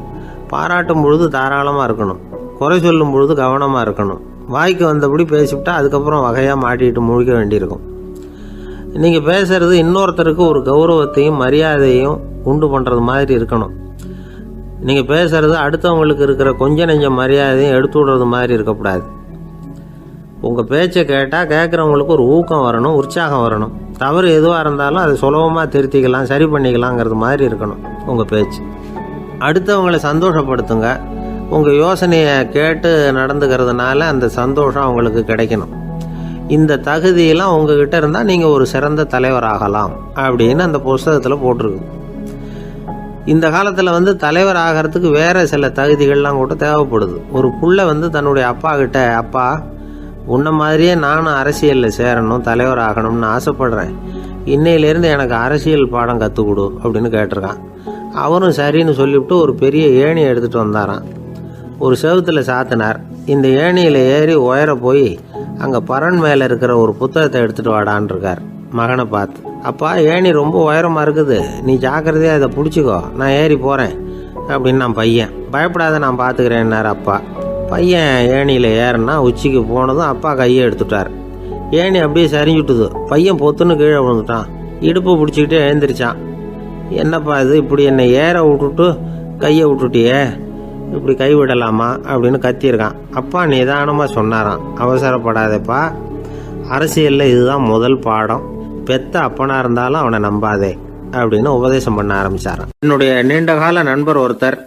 பாராட்டும் பொழுது தாராளமாக இருக்கணும். குறை சொல்லும் பொழுது கவனமாக இருக்கணும். வாய்க்கு வந்தபடி பேசிவிட்டா அதுக்கப்புறம் வகையாக மாட்டிக்கிட்டு முழிக்க வேண்டியிருக்கும். நீங்கள் பேசுகிறது இன்னொருத்தருக்கு ஒரு கௌரவத்தையும் மரியாதையும் உண்டு பண்ணுறது மாதிரி இருக்கணும். நீங்கள் பேசுகிறது அடுத்தவங்களுக்கு இருக்கிற கொஞ்ச நெஞ்ச மரியாதையும் எடுத்து விடுறது மாதிரி இருக்கக்கூடாது. உங்கள் பேச்சை கேட்டால் கேட்குறவங்களுக்கு ஒரு ஊக்கம் வரணும், உற்சாகம் வரணும். தவறு எதுவாக இருந்தாலும் அதை சுலபமாக திருத்திக்கலாம், சரி பண்ணிக்கலாங்கிறது மாதிரி இருக்கணும் உங்கள் பேச்சு. அடுத்தவங்களை சந்தோஷப்படுத்துங்க. உங்கள் யோசனையை கேட்டு நடந்துக்கிறதுனால அந்த சந்தோஷம் அவங்களுக்கு கிடைக்கணும். இந்த தகுதியெல்லாம் உங்ககிட்ட இருந்தால் நீங்கள் ஒரு சிறந்த தலைவராகலாம் அப்படின்னு அந்த புஸ்தகத்தில் போட்டிருக்கு. இந்த காலத்தில் தலைவர் ஆகிறதுக்கு வேறு சில தகுதிகள்லாம் கூட தேவைப்படுது. ஒரு புள்ள தன்னுடைய அப்பா கிட்ட, அப்பா உன்ன மாதிரியே நானும் அரசியலில் சேரணும், தலைவர் ஆகணும்னு ஆசைப்படுறேன், இன்னையிலேருந்து எனக்கு அரசியல் பாடம் கற்றுக் கொடு அப்படின்னு கேட்டிருக்கான். அவரும் சரின்னு சொல்லிவிட்டு ஒரு பெரிய ஏணியை எடுத்துகிட்டு வந்தாரான். ஒரு செவுத்தில் சாத்தினார். இந்த ஏணியில் ஏறி உயர போய் அங்கே பரன் மேலே இருக்கிற ஒரு புத்தகத்தை எடுத்துகிட்டு வாடான் இருக்கார். மகனை பார்த்து, அப்பா ஏணி ரொம்ப உயரமாக இருக்குது, நீ ஜாக்கிரதையாக இதை பிடிச்சிக்கோ, நான் ஏறி போகிறேன் அப்படின்னு நான் பையன். பயப்படாத, நான் பார்த்துக்கிறேன்னார் அப்பா. பையன் ஏணியில் ஏறினா உச்சிக்கு போனதும் அப்பா கையை எடுத்துட்டார். ஏணி அப்படியே சரிஞ்சுட்டுது. பையன் பொத்துன்னு கீழே விழுந்துட்டான். இடுப்பு பிடிச்சிக்கிட்டே எழுந்திரிச்சான். என்னப்பா இது, இப்படி என்னை ஏற விட்டுட்டு கையை விட்டுட்டியே, இப்படி கை விடலாமா அப்படின்னு கத்தியிருக்கான். அப்பா நிதானமாக சொன்னாராம், அவசரப்படாதேப்பா, அரசியலில் இதுதான் முதல் பாடம், பெத்த அப்பனாக இருந்தாலும் அவனை நம்பாதே அப்படின்னு உபதேசம் பண்ண ஆரம்பித்தாரான். என்னுடைய நீண்டகால நண்பர் ஒருத்தர்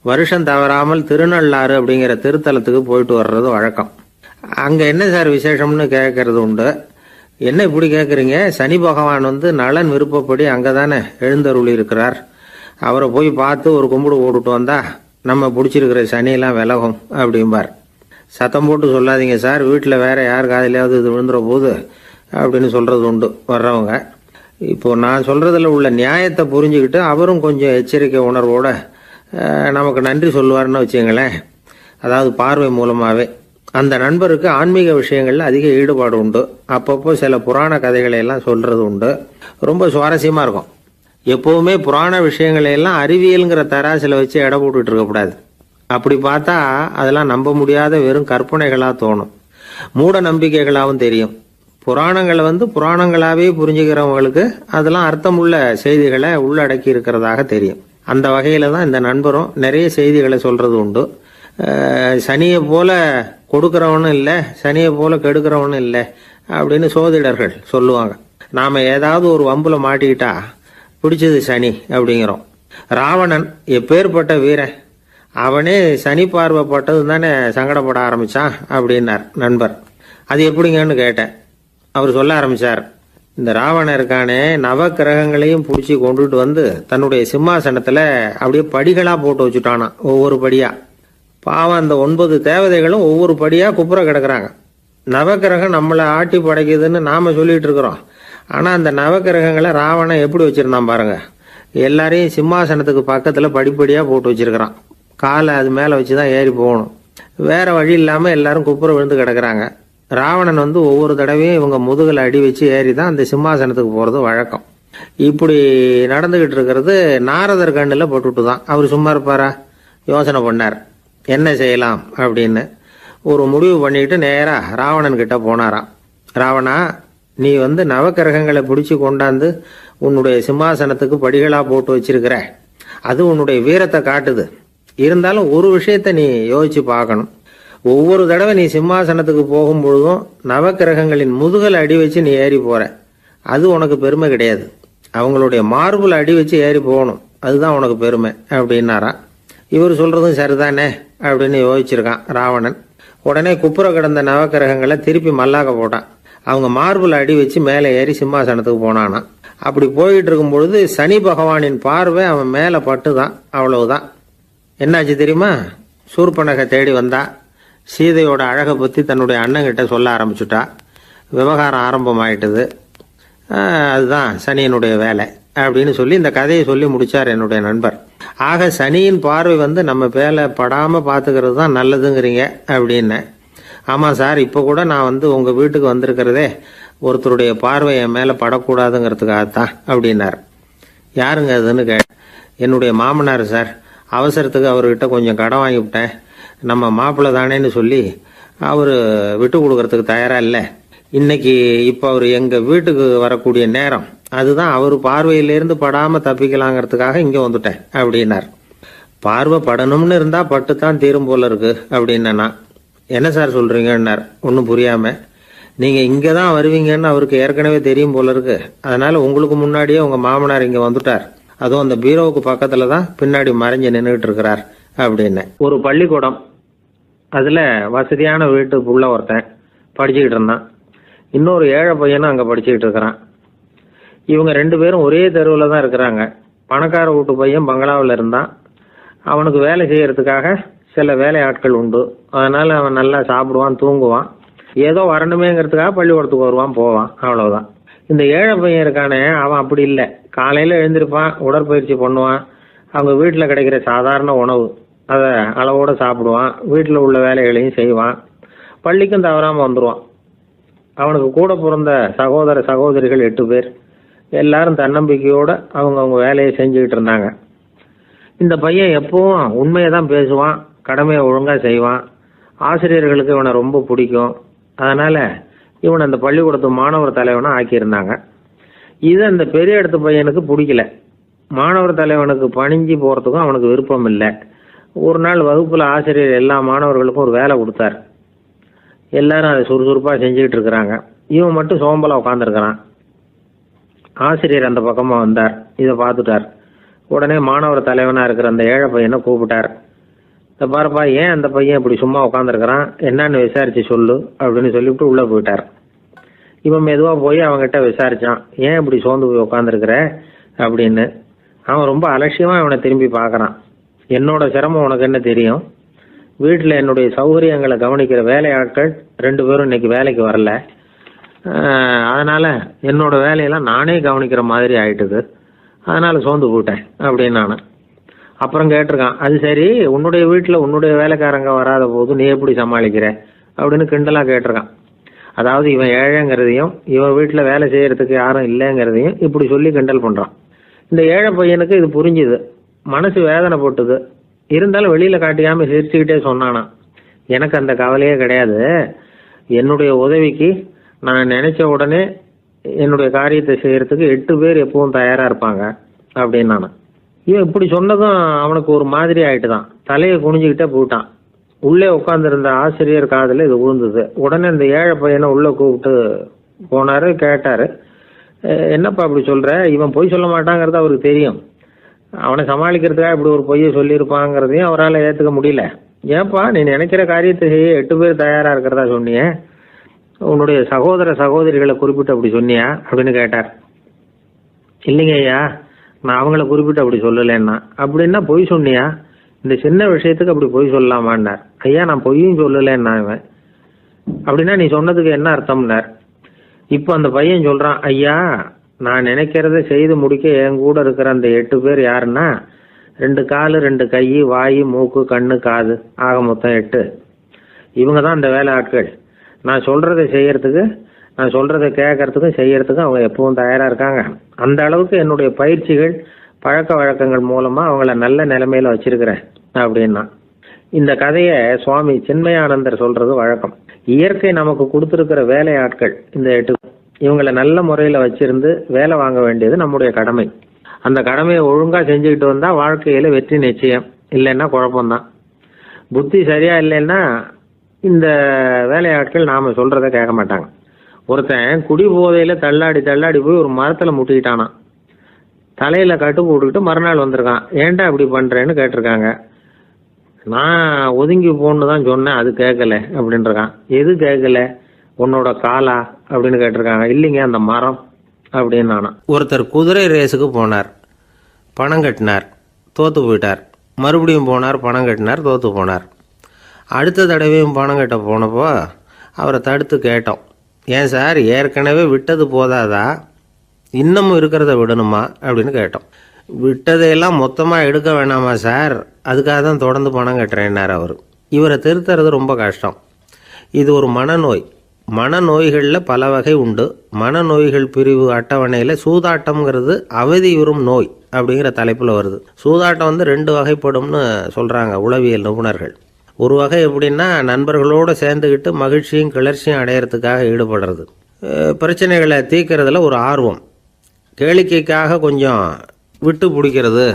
வருஷம் தவறாமல் திருநள்ளாறு அப்படிங்கிற திருத்தலத்துக்கு போயிட்டு வர்றது வழக்கம். அங்கே என்ன சார் விசேஷம்னு கேட்கறது உண்டு. என்ன இப்படி கேட்குறீங்க, சனி பகவான் நலன் விருப்பப்படி அங்கே தானே எழுந்தருளி இருக்கிறார், அவரை போய் பார்த்து ஒரு கும்பிடு போட்டுட்டு வந்தா நம்ம பிடிச்சிருக்கிற சனியெல்லாம் விலகும் அப்படிம்பார். சத்தம் போட்டு சொல்லாதீங்க சார், வீட்டில் வேற யார் காதிலாவது இது விழுந்துற போது அப்படின்னு சொல்கிறது உண்டு வர்றவங்க. இப்போது நான் சொல்கிறதுல உள்ள நியாயத்தை புரிஞ்சுக்கிட்டு அவரும் கொஞ்சம் எச்சரிக்கை உணர்வோடு நமக்கு நன்றி சொல்லுவார்னு வச்சுங்களேன். அதாவது பார்வை மூலமாகவே அந்த நண்பருக்கு ஆன்மீக விஷயங்கள்ல அதிக ஈடுபாடு உண்டு. அப்பப்போ சில புராண கதைகளை எல்லாம் சொல்றது உண்டு. ரொம்ப சுவாரஸ்யமா இருக்கும். எப்பவுமே புராண விஷயங்களை எல்லாம் அறிவியலுங்கிற தராசில வச்சு எடை போட்டுட்டு இருக்கக்கூடாது. அப்படி பார்த்தா அதெல்லாம் நம்ப முடியாத வெறும் கற்பனைகளா தோணும், மூட நம்பிக்கைகளாகவும் தெரியும். புராணங்களை புராணங்களாவே புரிஞ்சுக்கிறவங்களுக்கு அதெல்லாம் அர்த்தமுள்ள செய்திகளை உள்ளடக்கி இருக்கிறதாக தெரியும். அந்த வகையில தான் இந்த நண்பரும் நிறைய செய்திகளை சொல்றது உண்டு. சனியை போல கொடுக்கிறவனும் இல்லை, சனியை போல கெடுக்கிறவனும் இல்லை அப்படின்னு சோதிடர்கள் சொல்லுவாங்க. நாம ஏதாவது ஒரு வம்புல மாட்டிக்கிட்டா பிடிச்சது சனி அப்படிங்கிறோம். ராவணன் எப்பேற்பட்ட வீரன், அவனே சனி பார்வைப்பட்டது தானே சங்கடப்பட ஆரம்பிச்சான் அப்படின்னார் நண்பர். அது எப்படிங்கன்னு கேட்டேன். அவர் சொல்ல ஆரம்பிச்சார், இந்த ராவணன் இருக்கானே நவ கிரகங்களையும் பிடிச்சி கொண்டுட்டு தன்னுடைய சிம்மாசனத்துல அப்படியே படிகளா போட்டு வச்சுட்டானா, ஒவ்வொரு படியா. பாவம் அந்த 9 தேவதைகளும் ஒவ்வொரு படியா குப்புற கிடக்குறாங்க. நவக்கிரகம் நம்மளை ஆட்டி படைக்குதுன்னு நாம சொல்லிட்டு இருக்கிறோம். ஆனா அந்த நவக்கிரகங்களை ராவணன் எப்படி வச்சிருந்தான் பாருங்க. எல்லாரையும் சிம்மாசனத்துக்கு பக்கத்துல படிப்படியா போட்டு வச்சிருக்கிறான். காலை அது மேல வச்சுதான் ஏறி போகணும். வேற வழி இல்லாம எல்லாரும் குப்புற விழுந்து கிடக்குறாங்க. ராவணன் ஒவ்வொரு தடவையும் இவங்க முதுகுல அடி வச்சு ஏறி தான் அந்த சிம்மாசனத்துக்கு போறது வழக்கம். இப்படி நடந்துகிட்டு இருக்கிறது நாரதர் கண்ணுல போட்டுட்டு தான். அவர் சும்மா இருப்பாரா? யோசனை பண்ணார், என்ன செய்யலாம் அப்படின்னு. ஒரு முடிவு பண்ணிட்டு நேரா ராவணன் கிட்ட போனாராம். ராவணா, நீ நவக்கிரகங்களை பிடிச்சி கொண்டாந்து உன்னுடைய சிம்மாசனத்துக்கு படிகளா போட்டு வச்சிருக்கிற, அது உன்னுடைய வீரத்தை காட்டுது. இருந்தாலும் ஒரு விஷயத்த நீ யோசிச்சு பார்க்கணும். ஒவ்வொரு தடவை நீ சிம்மாசனத்துக்கு போகும்பொழுதும் நவக்கிரகங்களின் முதுகல் அடி வச்சு நீ ஏறி போற, அது உனக்கு பெருமை கிடையாது. அவங்களுடைய மார்புல அடி வச்சு ஏறி போகணும், அதுதான் உனக்கு பெருமை அப்படின்னாரா. இவர் சொல்றதும் சரிதானே அப்படின்னு யோசிச்சிருக்கான் ராவணன். உடனே குப்புற கிடந்த நவக்கிரகங்களை திருப்பி மல்லாக்க போட்டான். அவங்க மார்புல அடி வச்சு மேலே ஏறி சிம்மாசனத்துக்கு போனானா. அப்படி போயிட்டு இருக்கும் பொழுது சனி பகவானின் பார்வை அவன் மேல பட்டுதான். அவ்வளவுதான். என்னாச்சு தெரியுமா? சூர்பனகை தேடி வந்தா. சீதையோட அழகை பத்தி தன்னுடைய அண்ணங்கிட்ட சொல்ல ஆரம்பிச்சுட்டா. விவகாரம் ஆரம்பமாயிட்டது. அதுதான் சனியினுடைய வேலை அப்படின்னு சொல்லி இந்த கதையை சொல்லி முடிச்சார் என்னுடைய நண்பர். ஆக சனியின் பார்வை நம்ம மேல படாம பாத்துக்கிறது தான் நல்லதுங்கிறீங்க அப்படின்னு. ஆமா சார், இப்ப கூட நான் உங்க வீட்டுக்கு வந்திருக்கிறதே ஒருத்தருடைய பார்வை என் மேல படக்கூடாதுங்கிறதுக்காகத்தான் அப்படின்னார். யாருங்க அதுன்னு என்னுடைய மாமனார் சார். அவசரத்துக்கு அவர்கிட்ட கொஞ்சம் கடன் வாங்கிவிட்டேன். நம்ம மாப்பிள்ளை தானேன்னு சொல்லி அவரு விட்டு கொடுக்கறதுக்கு தயாரா இல்லை. இன்னைக்கு இப்ப அவர் எங்க வீட்டுக்கு வரக்கூடிய நேரம், அதுதான் அவர் பார்வையிலிருந்து படாம தப்பிக்கலாங்கிறதுக்காக இங்க வந்துட்டேன் அப்படின்னார். பார்வை படணும்னு இருந்தா பட்டுத்தான் தீரும் போல இருக்கு அப்படின்னா. என்ன சார் சொல்றீங்கன்னார் ஒன்னும் புரியாம. நீங்க இங்கதான் வருவீங்கன்னு அவருக்கு ஏற்கனவே தெரியும் போல இருக்கு. அதனால உங்களுக்கு முன்னாடியே உங்க மாமனார் இங்க வந்துட்டார். அதுவும் அந்த பீரோவுக்கு பக்கத்துல தான் பின்னாடி மறைஞ்சு நின்றுட்டு இருக்கிறார் அப்படின்னு. ஒரு பள்ளிக்கூடம், அதுல வசதியான வீட்டுக்குள்ள ஒருத்தன் படிச்சுக்கிட்டு இருந்தான். இன்னொரு ஏழை பையனும் அங்க படிச்சுக்கிட்டு இருக்கிறான். இவங்க 2 பேரும் ஒரே தெருவில் தான் இருக்கிறாங்க. பணக்கார வீட்டு பையன் பங்களாவில் இருந்தான். அவனுக்கு வேலை செய்யறதுக்காக சில வேலை ஆட்கள் உண்டு. அதனால அவன் நல்லா சாப்பிடுவான், தூங்குவான். ஏதோ வரணுமேங்கிறதுக்காக பள்ளிக்கூடத்துக்கு வருவான், போவான், அவ்வளவுதான். இந்த ஏழை பையன் இருக்கானே, அவன் அப்படி இல்லை. காலையில எழுந்திருப்பான், உடற்பயிற்சி பண்ணுவான், அவங்க வீட்டில் கிடைக்கிற சாதாரண உணவு அதை அளவோட சாப்பிடுவான், வீட்டில் உள்ள வேலைகளையும் செய்வான், பள்ளிக்கும் தவறாம வந்துடுவான். அவனுக்கு கூட பிறந்த சகோதர சகோதரிகள் 8 பேர். எல்லாரும் தன்னம்பிக்கையோட அவங்க வேலையை செஞ்சுக்கிட்டு இருந்தாங்க. இந்த பையன் எப்பவும் உண்மையை தான் பேசுவான், கடமையை ஒழுங்கா செய்வான். ஆசிரியர்களுக்கு இவனை ரொம்ப பிடிக்கும். அதனால இவனை அந்த பள்ளிக்கூடத்து மாணவர் தலைவனா ஆக்கியிருந்தாங்க. இது அந்த பெரிய இடத்து பையனுக்கு பிடிக்கல. மாணவர் தலைவனுக்கு பணிஞ்சு போறதுக்கும் அவனுக்கு விருப்பம் இல்லை. ஒரு நாள் வகுப்புல ஆசிரியர் எல்லா மாணவர்களுக்கும் ஒரு வேலை கொடுத்தார். எல்லாரும் அதை சுறுசுறுப்பா செஞ்சுக்கிட்டு இருக்கிறாங்க. இவன் மட்டும் சோம்பலா உட்காந்துருக்கிறான். ஆசிரியர் அந்த பக்கமா வந்தார். இதை பார்த்துட்டார். உடனே மாணவர் தலைவனா இருக்கிற அந்த ஏழை பையனை கூப்பிட்டார். இதை பாருப்பா, ஏன் அந்த பையன் இப்படி சும்மா உட்காந்துருக்கிறான், என்னன்னு விசாரிச்சு சொல்லு அப்படின்னு சொல்லிவிட்டு உள்ள போயிட்டார். இவன் மெதுவா போய் அவன்கிட்ட விசாரிச்சான், ஏன் இப்படி சோர்ந்து போய் உட்காந்துருக்கிற அப்படின்னு. அவன் ரொம்ப அலட்சியமா இவனை திரும்பி பார்க்கறான். என்னோட சிரமம் உனக்கு என்ன தெரியும்? வீட்டில் என்னுடைய சௌகரியங்களை கவனிக்கிற வேலையாட்கள் 2 பேரும் இன்னைக்கு வேலைக்கு வரல. அதனால என்னோட வேலையெல்லாம் நானே கவனிக்கிற மாதிரி ஆயிட்டுது. அதனால சோர்ந்து போயிட்டேன் அப்படின்னு நான். அப்புறம் கேட்டிருக்கான், அது சரி, உன்னுடைய வீட்டில் உன்னுடைய வேலைக்காரங்க வராத போது நீ எப்படி சமாளிக்கிற அப்படின்னு கிண்டலாக கேட்டிருக்கான். அதாவது இவன் ஏழைங்கிறதையும் இவன் வீட்டில் வேலை செய்யறதுக்கு யாரும் இல்லைங்கிறதையும் இப்படி சொல்லி கிண்டல் பண்ணுறான். இந்த ஏழை பையனுக்கு இது புரிஞ்சுது, மனசு வேதனை போட்டுது. இருந்தாலும் வெளியில் காட்டிக்காமல் சிரிச்சுக்கிட்டே சொன்னானா, எனக்கு அந்த கவலையே கிடையாது, என்னுடைய உதவிக்கு நான் நினைச்ச உடனே என்னுடைய காரியத்தை செய்யறதுக்கு 8 பேர் எப்பவும் தயாராக இருப்பாங்க அப்படின்னு நானும். இவன் இப்படி சொன்னதும் அவனுக்கு ஒரு மாதிரி ஆயிட்டு தான், தலையை குனிஞ்சுக்கிட்டே போயிட்டான். உள்ளே உட்காந்துருந்த ஆசிரியர் காதில் இது விழுந்தது. உடனே இந்த ஏழை பையனை உள்ளே கூப்பிட்டு போனார், கேட்டார், என்னப்பா அப்படி சொல்கிற? இவன் பொய் சொல்ல மாட்டாங்கிறது அவருக்கு தெரியும், அவனை சமாளிக்கிறதுக்காக இப்படி ஒரு பொய்யை சொல்லியிருப்பாங்கிறதையும் அவரால் ஏற்றுக்க முடியல. ஏன்பா நீ நினைக்கிற காரியத்தை செய்ய 8 பேர் தயாராக இருக்கிறதா சொன்னியே, உன்னுடைய சகோதர சகோதரிகளை குறிப்பிட்டு அப்படி சொன்னியா அப்படின்னு கேட்டார். இல்லைங்க ஐயா, நான் அவங்கள குறிப்பிட்டு அப்படி சொல்லலைன்னா. அப்படின்னா பொய் சொன்னியா? இந்த சின்ன விஷயத்துக்கு அப்படி பொய் சொல்லலாமான்னார். ஐயா நான் பொய்யும் சொல்லலைன்னா. இவன் அப்படின்னா நீ சொன்னதுக்கு என்ன அர்த்தம்னார். இப்போ அந்த பையன் சொல்கிறான், ஐயா நான் நினைக்கிறத செய்து முடிக்க என் கூட இருக்கிற அந்த 8 பேர் யாருன்னா 2 கால் 2 கை வாய் மூக்கு கண்ணு காது ஆக மொத்தம் 8. இவங்க தான் அந்த வேலை ஆட்கள். நான் சொல்கிறத செய்யறதுக்கு, நான் சொல்கிறத கேட்கறதுக்கும் செய்யறதுக்கும் அவங்க எப்பவும் தயாராக இருக்காங்க. அந்த அளவுக்கு என்னுடைய பயிற்சிகள் பழக்க வழக்கங்கள் மூலமாக அவங்கள நல்ல நிலைமையில் வச்சிருக்கிறேன் அப்படின்னா. இந்த கதையை சுவாமி சின்மயானந்தர் சொல்கிறது வழக்கம். இயற்கை நமக்கு கொடுத்துருக்கிற வேலை ஆட்கள் இந்த 8, இவங்களை நல்ல முறையில் வச்சிருந்து வேலை வாங்க வேண்டியது நம்முடைய கடமை. அந்த கடமையை ஒழுங்காக செஞ்சுக்கிட்டு வந்தால் வாழ்க்கையில் வெற்றி நிச்சயம், இல்லைன்னா குழப்பம்தான். புத்தி சரியாக இல்லைன்னா இந்த வேலையாட்கள் நாம் சொல்கிறத கேட்க மாட்டாங்க. ஒருத்தன் குடி போதையில் தள்ளாடி தள்ளாடி போய் ஒரு மரத்தில் முட்டிக்கிட்டானான். தலையில் கட்டு போட்டுக்கிட்டு மறுநாள் வந்திருக்கான். ஏன்டா இப்படி பண்ணுறேன்னு கேட்டிருக்காங்க. நான் ஒதுங்கி போன்னு தான் சொன்னேன், அது கேட்கல அப்படின்றான். எது கேட்கல? உன்னோட காலா அப்படின்னு கேட்டிருக்காங்க. இல்லைங்க அந்த மரம் அப்படின்னு நானா. ஒருத்தர் குதிரை ரேஸுக்கு போனார், பணம் கட்டினார், தோற்று போயிட்டார். மறுபடியும் போனார், பணம் கட்டினார், தோற்று போனார். அடுத்த தடவையும் பணம் கட்ட போனப்போ அவரை தடுத்து கேட்டோம், ஏன் சார் ஏற்கனவே விட்டது போதாதா, இன்னமும் இருக்கிறத விடணுமா அப்படின்னு கேட்டோம். விட்டதையெல்லாம் மொத்தமாக எடுக்க வேணாமா சார், அதுக்காக தான் தொடர்ந்து பணம் கட்டுறேன்னார் அவர். இவரை திருத்துறது ரொம்ப கஷ்டம். இது ஒரு மனநோய். மனநோய்களில் பல வகை உண்டு. மனநோய்கள் பிரிவு அட்டவணையில் சூதாட்டம்ங்கிறது அவதியுறும் நோய் அப்படிங்கிற தலைப்பில் வருது. சூதாட்டம் 2 வகைப்படும்னு சொல்கிறாங்க உளவியல் நிபுணர்கள். ஒரு வகை எப்படின்னா நண்பர்களோடு சேர்ந்துக்கிட்டு மகிழ்ச்சியும் கிளர்ச்சியும் அடையிறதுக்காக ஈடுபடுறது, பிரச்சனைகளை தீர்க்கறதுல ஒரு ஆர்வம், கேளிக்கைக்காக கொஞ்சம் விட்டு பிடிக்கிறது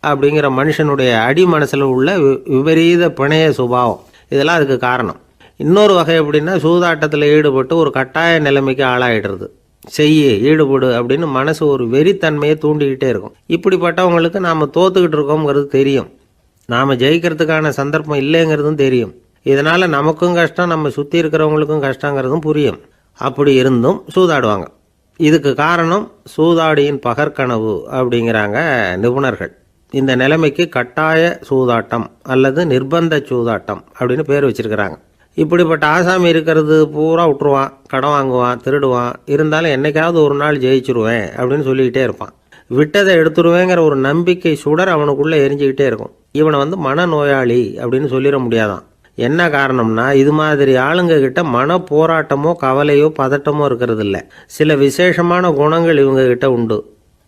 அப்படிங்கிற மனுஷனுடைய அடி மனசில் உள்ள விபரீத பிணைய சுபாவம், இதெல்லாம் அதுக்கு காரணம். இன்னொரு வகை எப்படின்னா சூதாட்டத்தில் ஈடுபட்டு ஒரு கட்டாய நிலைமைக்கு ஆளாயிடுறது, ஈடுபடு அப்படின்னு மனசு ஒரு வெறித்தன்மையை தூண்டிக்கிட்டே இருக்கும். இப்படிப்பட்டவங்களுக்கு நாம் தோத்துக்கிட்டு இருக்கோங்கிறது தெரியும், நாம் ஜெயிக்கிறதுக்கான சந்தர்ப்பம் இல்லைங்கிறதும் தெரியும். இதனால் நமக்கும் கஷ்டம், நம்ம சுற்றி இருக்கிறவங்களுக்கும் கஷ்டங்கிறதும் புரியும். அப்படி இருந்தும் சூதாடுவாங்க. இதுக்கு காரணம் சூதாடியின் பகற்கனவு அப்படிங்கிறாங்க நிபுணர்கள். இந்த நிலைமைக்கு கட்டாய சூதாட்டம் அல்லது நிர்பந்த சூதாட்டம் அப்படின்னு பேர் வச்சிருக்கிறாங்க. இப்படிப்பட்ட ஆசாமி இருக்கிறது பூரா விட்டுருவான், கடன் வாங்குவான், திருடுவான். இருந்தாலும் என்னைக்காவது ஒரு நாள் ஜெயிச்சிருவேன் அப்படின்னு சொல்லிக்கிட்டே இருப்பான். விட்டதை எடுத்துருவேங்கிற ஒரு நம்பிக்கை சுடர் அவனுக்குள்ளே எரிஞ்சிக்கிட்டே இருக்கும். இவனை மனநோயாளி அப்படின்னு சொல்லிட முடியாதான். என்ன காரணம்னா இது மாதிரி ஆளுங்க கிட்ட மன போராட்டமோ கவலையோ பதட்டமோ இருக்கிறது இல்லை. சில விசேஷமான குணங்கள் இவங்க கிட்ட உண்டு.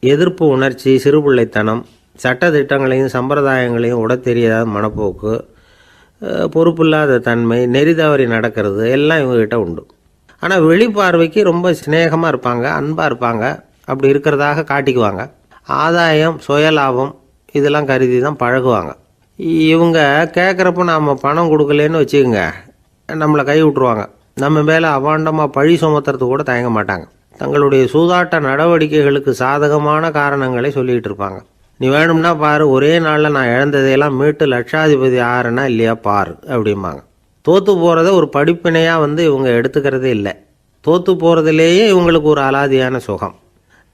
எதிர்ப்பு உணர்ச்சி, சிறுபிள்ளைத்தனம், சட்ட திட்டங்களையும் சம்பிரதாயங்களையும் உட தெரியாத மனப்போக்கு, பொறுப்பில்லாத தன்மை, நெறி தவறி நடக்கிறது எல்லாம் இவங்ககிட்ட உண்டு. ஆனால் வெளிப்பார்வைக்கு ரொம்ப சிநேகமாக இருப்பாங்க, அன்பாக இருப்பாங்க, அப்படி இருக்கிறதாக காட்டிக்குவாங்க. ஆதாயம், சுயலாபம் இதெல்லாம் கருதி தான் பழகுவாங்க. இவங்க கேட்குறப்ப நாம் பணம் கொடுக்கலன்னு வச்சுக்கோங்க, நம்மளை கை விட்டுருவாங்க. நம்ம மேலே அபாண்டமாக பழி சுமத்துறது கூட தயங்க மாட்டாங்க. தங்களுடைய சூதாட்ட நடவடிக்கைகளுக்கு சாதகமான காரணங்களை சொல்லிகிட்டு இருப்பாங்க. நீ வேணும்னா பாரு, ஒரே நாளில் நான் இழந்ததையெல்லாம் மீட்டு லட்சாதிபதி ஆறேன்னா இல்லையா பாரு அப்படிம்பாங்க. தோற்று போகிறத ஒரு படிப்பினையாக இவங்க எடுத்துக்கிறதே இல்லை. தோற்று போகிறதுலேயே இவங்களுக்கு ஒரு அலாதியான சுகம்.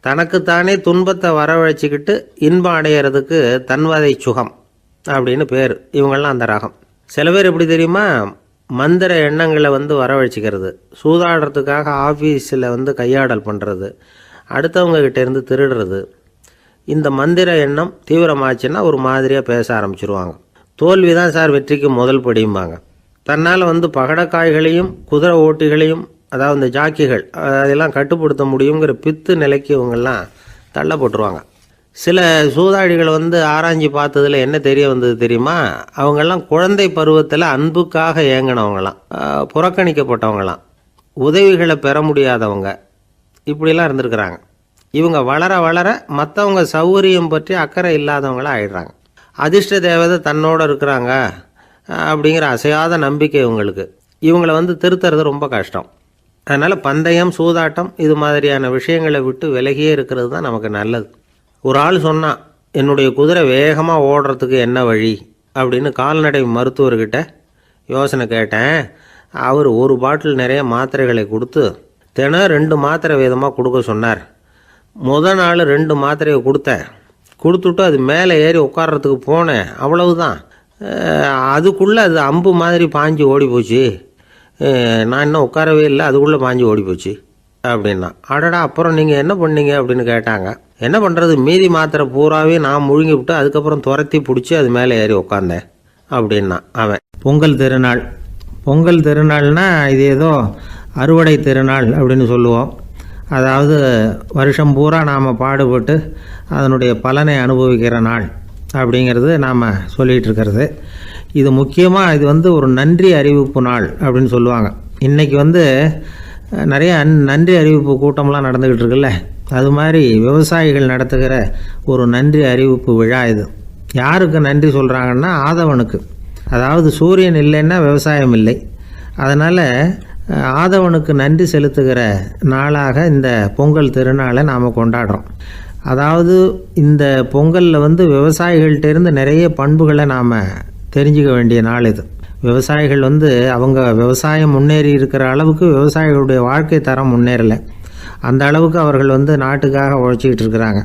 தனக்குத்தானே துன்பத்தை வரவழைச்சிக்கிட்டு இன்பம் அடையிறதுக்கு தன்வதை சுகம் அப்படின்னு பேர். இவங்கெல்லாம் அந்த ரகம். சில பேர் எப்படி தெரியுமா, மந்திர எண்ணங்களை வரவழைச்சிக்கிறது, சூதாடுறதுக்காக ஆஃபீஸில் கையாடல் பண்ணுறது, அடுத்தவங்க கிட்டேருந்து திருடுறது. இந்த மந்திர எண்ணம் தீவிரமாச்சுன்னா ஒரு மாதிரியாக பேச ஆரம்பிச்சிருவாங்க. தோல்வி தான் சார் வெற்றிக்கு முதல் படியும்பாங்க. தன்னால் பகடக்காய்களையும் குதிரை ஓட்டிகளையும், அதாவது இந்த ஜாக்கிகள், அதெல்லாம் கட்டுப்படுத்த முடியுங்கிற பித்து நிலைக்கு இவங்கெல்லாம் தள்ளப்பட்டுருவாங்க. சில சூதாடிகள் ஆராய்ச்சி பார்த்ததில் என்ன தெரிய வந்தது தெரியுமா? அவங்கெல்லாம் குழந்தை பருவத்தில் அன்புக்காக ஏங்கினவங்களாம், புறக்கணிக்கப்பட்டவங்களாம், உதவிகளை பெற முடியாதவங்க, இப்படிலாம் இருந்திருக்கிறாங்க. இவங்க வளர வளர மற்றவங்க சௌகரியம் பற்றி அக்கறை இல்லாதவங்களாக ஆயிடுறாங்க. அதிர்ஷ்ட தேவதை தன்னோடு இருக்கிறாங்க அப்படிங்கிற அசையாத நம்பிக்கை இவங்களுக்கு. இவங்களை திருத்துறது ரொம்ப கஷ்டம். அதனால் பந்தயம், சூதாட்டம் இது மாதிரியான விஷயங்களை விட்டு விலகியே இருக்கிறது தான் நமக்கு நல்லது. ஒரு ஆள் சொன்னான், என்னுடைய குதிரை வேகமாக ஓடுறதுக்கு என்ன வழி அப்படின்னு கால்நடை மருத்துவர்கிட்ட யோசனை கேட்டேன். அவர் ஒரு பாட்டில் நிறைய மாத்திரைகளை கொடுத்து தினம் 2 மாத்திரை விதமாக கொடுக்க சொன்னார். முதல் நாள் 2 மாத்திரையை கொடுத்துட்டு அது மேலே ஏறி உட்கார்றதுக்கு போனேன். அவ்வளவுதான். அதுக்குள்ளே அது அம்பு மாதிரி பாஞ்சு ஓடி போச்சு. நான் இன்னும் உட்காரவே இல்லை, அதுக்குள்ளே பாஞ்சு ஓடி போச்சு அப்படின்னா. அடடா, அப்புறம் நீங்கள் என்ன பண்ணீங்க அப்படின்னு கேட்டாங்க. என்ன பண்ணுறது, மீதி மாத்திரை பூராவே நான் முழுங்கி விட்டு அதுக்கப்புறம் துரத்தி பிடிச்சி அது மேலே ஏறி உட்காந்தேன் அப்படின்னா அவன். பொங்கல் திருநாள்னா இது ஏதோ அறுவடை திருநாள் அப்படின்னு சொல்லுவோம். அதாவது வருஷம் பூரா நாம் பாடுபட்டு அதனுடைய பலனை அனுபவிக்கிற நாள் அப்படிங்கிறது நாம் சொல்லிகிட்டு இருக்கிறது. இது முக்கியமாக இது ஒரு நன்றி அறிவிப்பு நாள் அப்படின்னு சொல்லுவாங்க. இன்றைக்கி நிறைய நன்றி அறிவிப்பு கூட்டம்லாம் நடந்துக்கிட்டு இருக்குல்ல, அது மாதிரி விவசாயிகள் நடத்துகிற ஒரு நன்றி அறிவிப்பு விழா இது. யாருக்கு நன்றி சொல்கிறாங்கன்னா ஆதவனுக்கு. அதாவது சூரியன் இல்லைன்னா விவசாயம் இல்லை. அதனால் ஆதவனுக்கு நன்றி செலுத்துகிற நாளாக இந்த பொங்கல் திருநாளை நாம் கொண்டாடுறோம். அதாவது இந்த பொங்கலில் விவசாயிகள்கிட்டேருந்து நிறைய பண்புகளை நாம் தெரிஞ்சுக்க வேண்டிய நாள் இது. விவசாயிகள் அவங்க விவசாயம் முன்னேறி இருக்கிற அளவுக்கு விவசாயிகளுடைய வாழ்க்கை தரம் முன்னேறலை. அந்த அளவுக்கு அவர்கள் நாட்டுக்காக உழைச்சிக்கிட்டு இருக்கிறாங்க.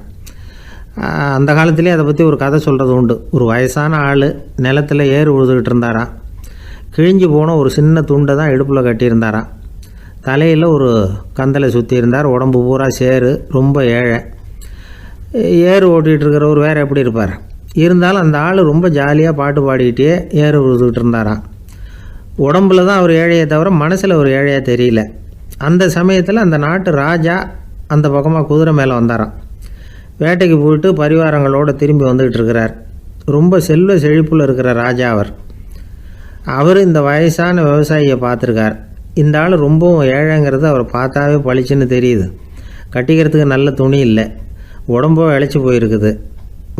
அந்த காலத்திலே அதை பற்றி ஒரு கதை சொல்கிறது உண்டு. ஒரு வயசான ஆள் நிலத்தில் ஏறு உழுதுகிட்டு இருந்தாராம். கிழிஞ்சு போன ஒரு சின்ன துண்டை தான் இடுப்பில் கட்டியிருந்தாராம். தலையில் ஒரு கந்தலை சுற்றி இருந்தார். உடம்பு பூரா சேரு, ரொம்ப ஏழை. ஏறு ஓட்டிகிட்டு இருக்கிறவர் வேறு எப்படி இருப்பார்? இருந்தாலும் அந்த ஆள் ரொம்ப ஜாலியாக பாட்டு பாடிக்கிட்டே ஏறு உழுதுகிட்டு இருந்தாராம். உடம்புல தான் அவர் ஏழையை தவிர மனசில் ஒரு ஏழையாக தெரியல. அந்த சமயத்தில் அந்த நாட்டு ராஜா அந்த பக்கமாக குதிரை மேலே வந்தாராம். வேட்டைக்கு போயிட்டு பரிவாரங்களோடு திரும்பி வந்துக்கிட்டு இருக்கிறார். ரொம்ப செல்வ செழிப்பில் இருக்கிற ராஜா அவர் இந்த வயசான விவசாயியை பார்த்துருக்கார். இந்த ஆள் ரொம்பவும் ஏழைங்கிறது அவர் பார்த்தாவே பளிச்சுன்னு தெரியுது. கட்டிக்கிறதுக்கு நல்ல துணி இல்லை, உடம்போ இழைச்சி போயிருக்குது,